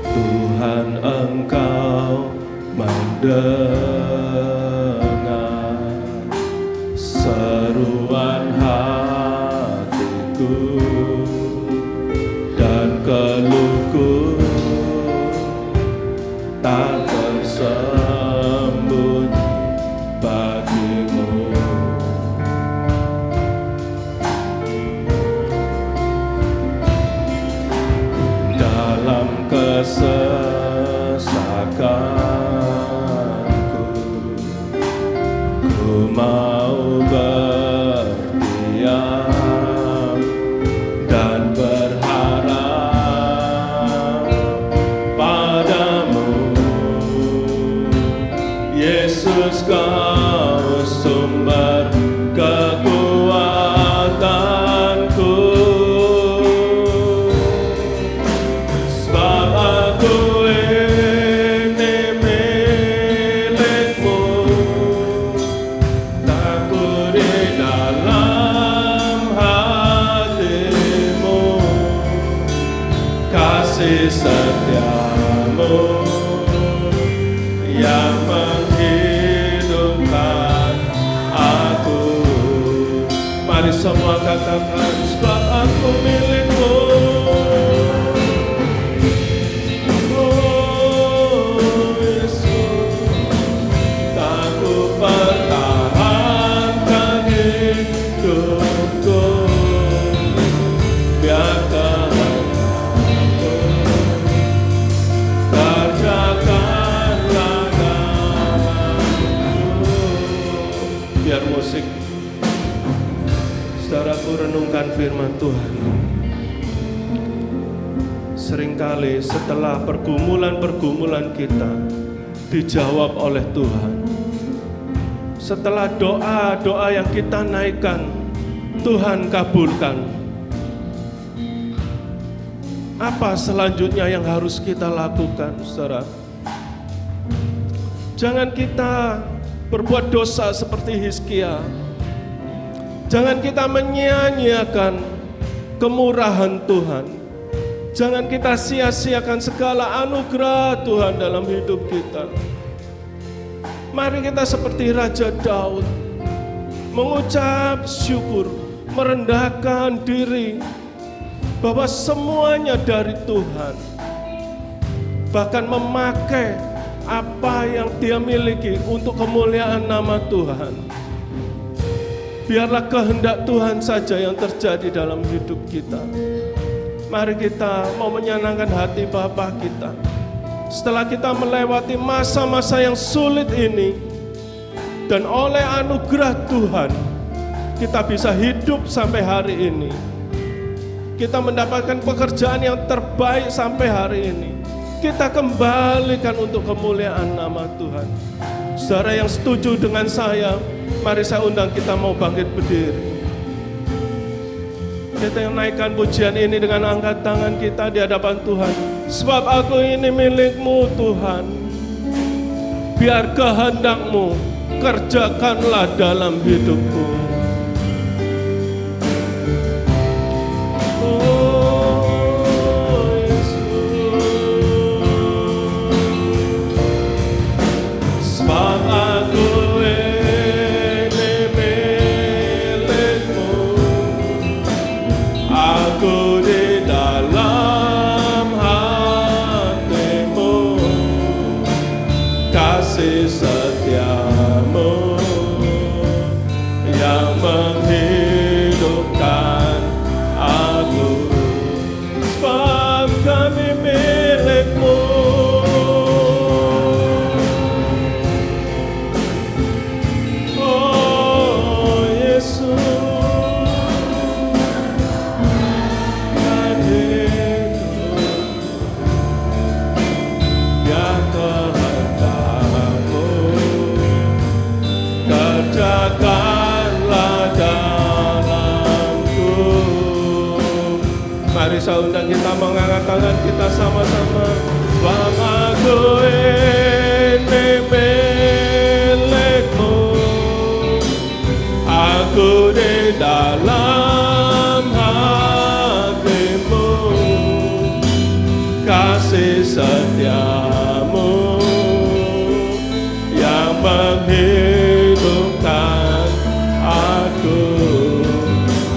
Tuhan, Engkau mendengar seruan hatiku dan keluhku tak tersembunyi bagimu. Dalam kesesakanku, ku mau berdiri kasih setiamu yang menghidupkan aku. Mari semua katakan, sebab aku milikmu. Oh Yesus, tak ku pertahankan hidupku, biarkan aku kerjakanlah dalamku. Biar musik, saudaraku, renungkan firman Tuhan. Seringkali setelah pergumulan-pergumulan kita dijawab oleh Tuhan. Setelah doa-doa yang kita naikkan, Tuhan kabulkan. Apa selanjutnya yang harus kita lakukan, saudara? Jangan kita berbuat dosa seperti Hizkia. Jangan kita menyia-nyiakan kemurahan Tuhan. Jangan kita sia-siakan segala anugerah Tuhan dalam hidup kita. Mari kita seperti Raja Daud, mengucap syukur, merendahkan diri bahwa semuanya dari Tuhan. Bahkan memakai apa yang dia miliki untuk kemuliaan nama Tuhan. Biarlah kehendak Tuhan saja yang terjadi dalam hidup kita. Mari kita mau menyenangkan hati Bapa kita. Setelah kita melewati masa-masa yang sulit ini, dan oleh anugerah Tuhan, kita bisa hidup sampai hari ini. Kita mendapatkan pekerjaan yang terbaik sampai hari ini. Kita kembalikan untuk kemuliaan nama Tuhan. Saudara yang setuju dengan saya, mari saya undang kita mau bangkit berdiri. Kita yang naikkan pujian ini dengan angkat tangan kita di hadapan Tuhan. Sebab aku ini milik-Mu Tuhan. Biar kehendak-Mu kerjakanlah dalam hidupku. Oh Yesus, sebab aku aku di dalam hatimu, kasih setiamu yang menghidupkan aku. Sebab kami milik-Mu. Oh Yesus, kerjakanlah dalamku. Mari saya undang kita mengangkat tangan kita sama-sama. Sebab aku ini milik-Mu, aku di dalam hati-Mu, kasih setiamu yang menghidupkan aku.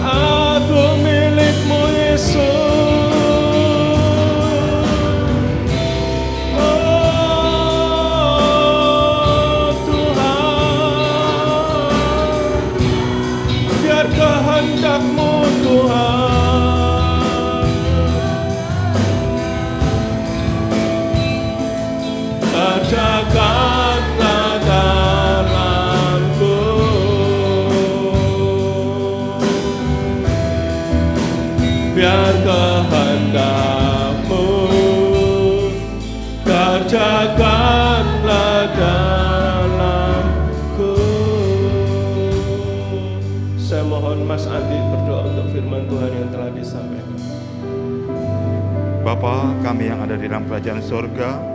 Aku milik-Mu Yesus. Oh Tuhan, biar kehendak-Mu Tuhan kerjakanlah dalamku. Biar kehendak-Mu kerjakanlah dalamku. Saya mohon Mas Andi berdoa untuk firman Tuhan yang telah disampaikan. Bapa kami yang ada di dalam kerajaan surga,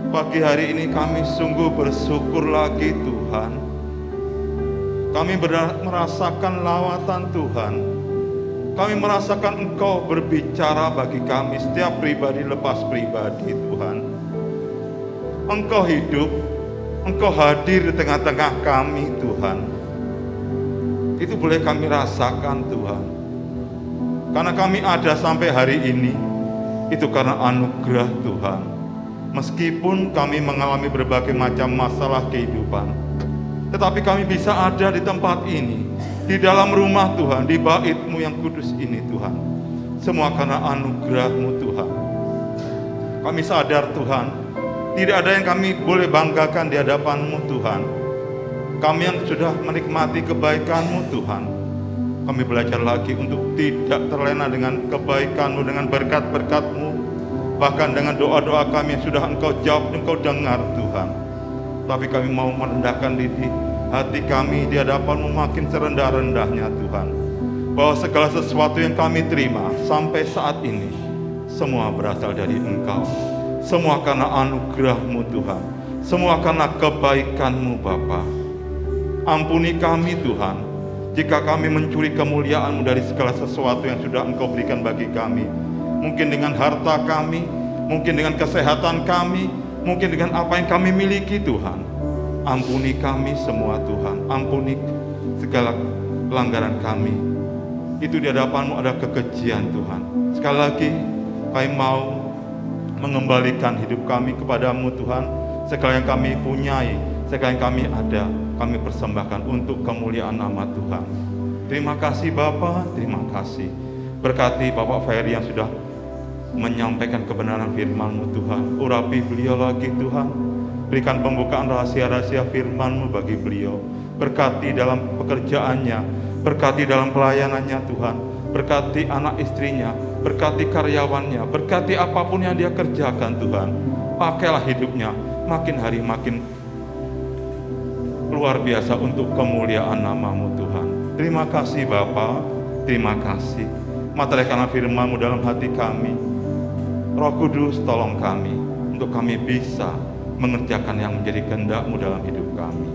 pagi hari ini kami sungguh bersyukur lagi Tuhan. Kami merasakan lawatan Tuhan. Kami merasakan Engkau berbicara bagi kami setiap pribadi lepas pribadi, Tuhan. Engkau hidup, Engkau hadir di tengah-tengah kami, Tuhan. Itu boleh kami rasakan, Tuhan. Karena kami ada sampai hari ini, itu karena anugerah Tuhan. Meskipun kami mengalami berbagai macam masalah kehidupan, tetapi kami bisa ada di tempat ini, di dalam rumah Tuhan, di bait-Mu yang kudus ini, Tuhan. Semua karena anugerah-Mu, Tuhan. Kami sadar, Tuhan, tidak ada yang kami boleh banggakan di hadapan-Mu, Tuhan. Kami yang sudah menikmati kebaikan-Mu, Tuhan, kami belajar lagi untuk tidak terlena dengan kebaikan-Mu, dengan berkat-berkat-Mu, bahkan dengan doa-doa kami yang sudah Engkau jawab, Engkau dengar, Tuhan. Tapi kami mau merendahkan diri, hati kami di hadapan-Mu makin serendah-rendahnya, Tuhan. Bahwa segala sesuatu yang kami terima sampai saat ini, semua berasal dari Engkau. Semua karena anugerah-Mu, Tuhan. Semua karena kebaikan-Mu, Bapa. Ampuni kami, Tuhan, jika kami mencuri kemuliaan-Mu dari segala sesuatu yang sudah Engkau berikan bagi kami. Mungkin dengan harta kami, mungkin dengan kesehatan kami, mungkin dengan apa yang kami miliki, Tuhan. Ampuni kami semua, Tuhan. Ampuni segala pelanggaran kami. Itu di hadapan-Mu ada kekejian, Tuhan. Sekali lagi, kami mau mengembalikan hidup kami kepadamu, Tuhan. Segala yang kami punyai, segala yang kami ada, kami persembahkan untuk kemuliaan nama Tuhan. Terima kasih Bapa, terima kasih. Berkati Bapak Ferry yang sudah menyampaikan kebenaran firman-Mu, Tuhan. Urapi beliau lagi, Tuhan. Berikan pembukaan rahasia-rahasia firman-Mu bagi beliau. Berkati dalam pekerjaannya, berkati dalam pelayanannya, Tuhan. Berkati anak istrinya, berkati karyawannya, berkati apapun yang dia kerjakan, Tuhan. Pakailah hidupnya makin hari makin luar biasa untuk kemuliaan nama-Mu, Tuhan. Terima kasih Bapa, terima kasih. Materialkanlah firman-Mu dalam hati kami. Roh Kudus tolong kami untuk kami bisa mengerjakan yang menjadi kehendak-Mu dalam hidup kami.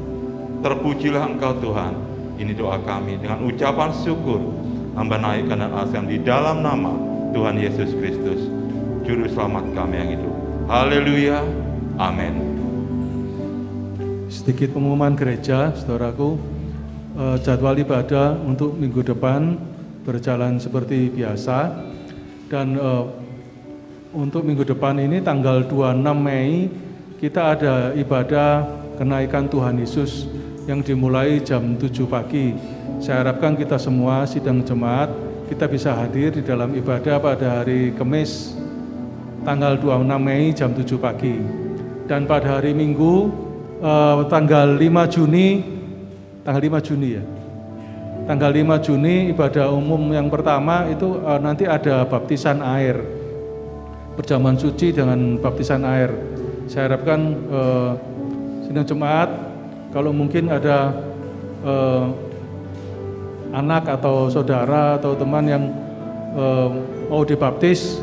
Terpujilah Engkau Tuhan. Ini doa kami dengan ucapan syukur. Hamba naikkan dan asam di dalam nama Tuhan Yesus Kristus, Juru Selamat kami yang hidup. Haleluya, amin. Sedikit pengumuman gereja, saudaraku. Jadwal ibadah untuk minggu depan berjalan seperti biasa. Dan untuk minggu depan ini tanggal 26 Mei kita ada ibadah kenaikan Tuhan Yesus yang dimulai jam 7 pagi. Saya harapkan kita semua sidang jemaat kita bisa hadir di dalam ibadah pada hari Kamis tanggal 26 Mei jam 7 pagi. Dan pada hari Minggu tanggal 5 Juni ya. Tanggal 5 Juni ibadah umum yang pertama itu nanti ada baptisan air. Perjamuan suci dengan baptisan air. Saya harapkan sidang jemaat kalau mungkin ada anak atau saudara atau teman yang mau dibaptis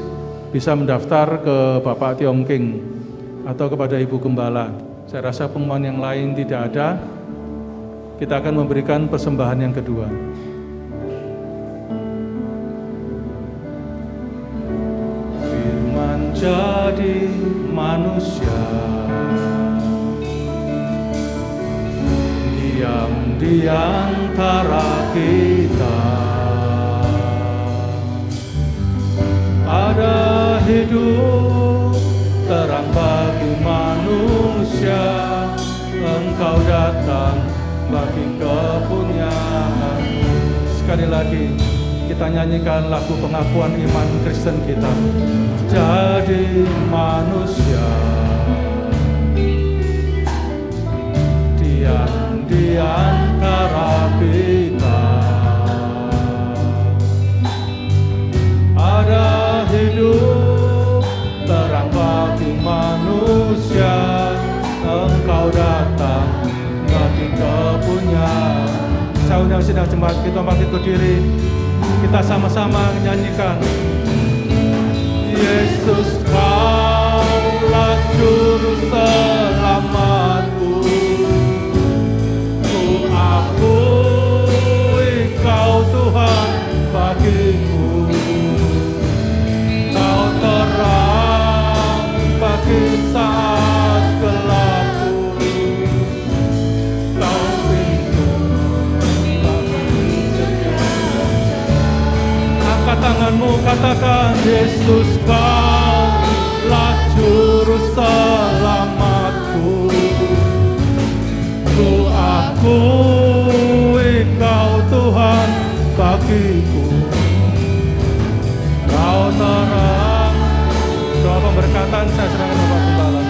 bisa mendaftar ke Bapak Tiongking atau kepada Ibu Gembala. Saya rasa pengumuman yang lain tidak ada. Kita akan memberikan persembahan yang kedua. Firman jadi manusia, diam di antara kita. Ada hidup terang bagi manusia, Engkau datang bagi kepunyaan. Sekali lagi kita nyanyikan lagu pengakuan iman Kristen kita. Jadi manusia, diam di antara kita. Ada hidup terang bagi manusia, Engkau datang bagi kepunyaan. Saya undang sidang jemaat kita bangkit berdiri. Kita sama-sama menyanyikan. Yesus Kaulah Juru Selamatku, ku akui Kau Tuhan bagiku. katakan Yesus Kaulah juru selamatku. Ku akui Kau Tuhan bagiku. Kau terang. Doa pemberkatan saya serahkan Bapak Gembala.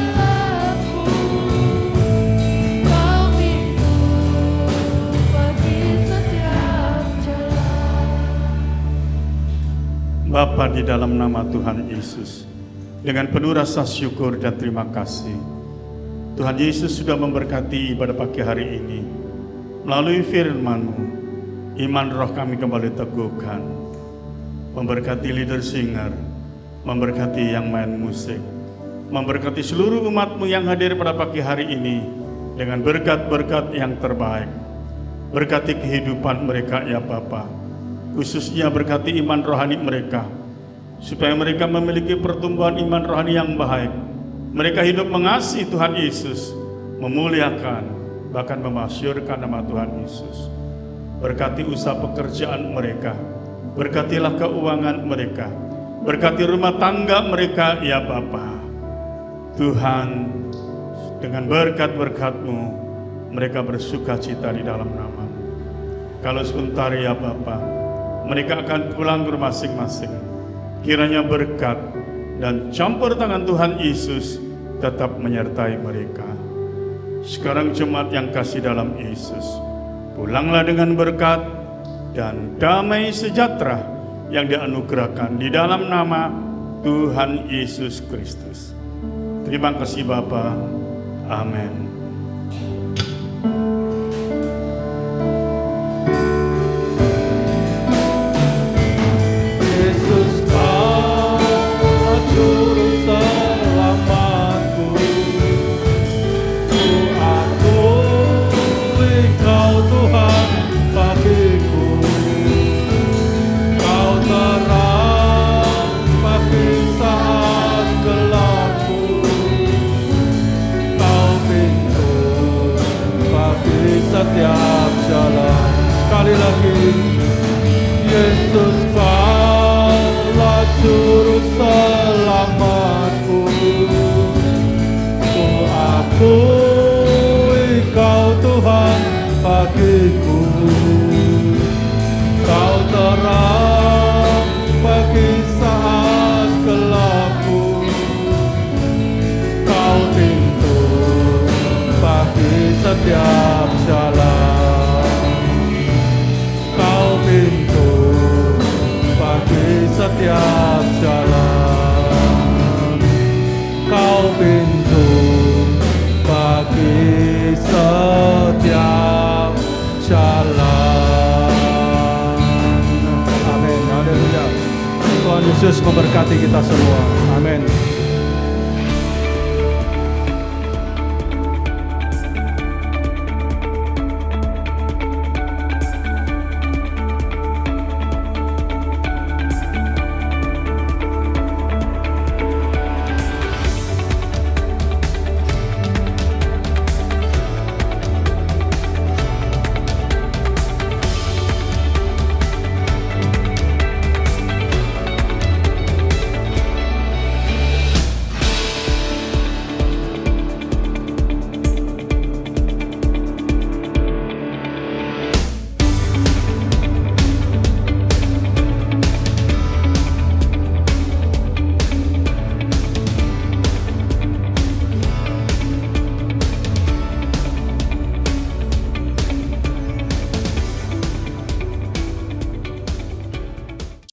Bapa, di dalam nama Tuhan Yesus, dengan penuh rasa syukur dan terima kasih, Tuhan Yesus sudah memberkati pada pagi hari ini. Melalui firman-Mu, iman roh kami kembali teguhkan. Memberkati leader singer, memberkati yang main musik, memberkati seluruh umat-Mu yang hadir pada pagi hari ini dengan berkat-berkat yang terbaik. Berkati kehidupan mereka ya Bapa. Khususnya berkati iman rohani mereka, supaya mereka memiliki pertumbuhan iman rohani yang baik. Mereka hidup mengasihi Tuhan Yesus, memuliakan, bahkan memasyurkan nama Tuhan Yesus. Berkati usaha pekerjaan mereka, berkatilah keuangan mereka, berkati rumah tangga mereka ya Bapa. Tuhan, dengan berkat-berkat-Mu, mereka bersuka cita di dalam nama-Mu. Kalau sebentar ya Bapa, mereka akan pulang ke rumah masing-masing. Kiranya berkat dan campur tangan Tuhan Yesus tetap menyertai mereka. Sekarang jemaat yang kasih dalam Yesus, pulanglah dengan berkat dan damai sejahtera yang dianugerahkan di dalam nama Tuhan Yesus Kristus. Terima kasih Bapa. Amin. Setiap jalan. Sekali lagi, Yesus Kaulah juru selamatku. Ku akui Kau Tuhan bagiku. Kau terang bagi saat gelapku. Kau pintu bagi setiap jalan. Kau pintu bagi setiap jalan. Kau pintu bagi setiap jalan. Amin. Haleluya. Tuhan Yesus memberkati kita semua. Amin.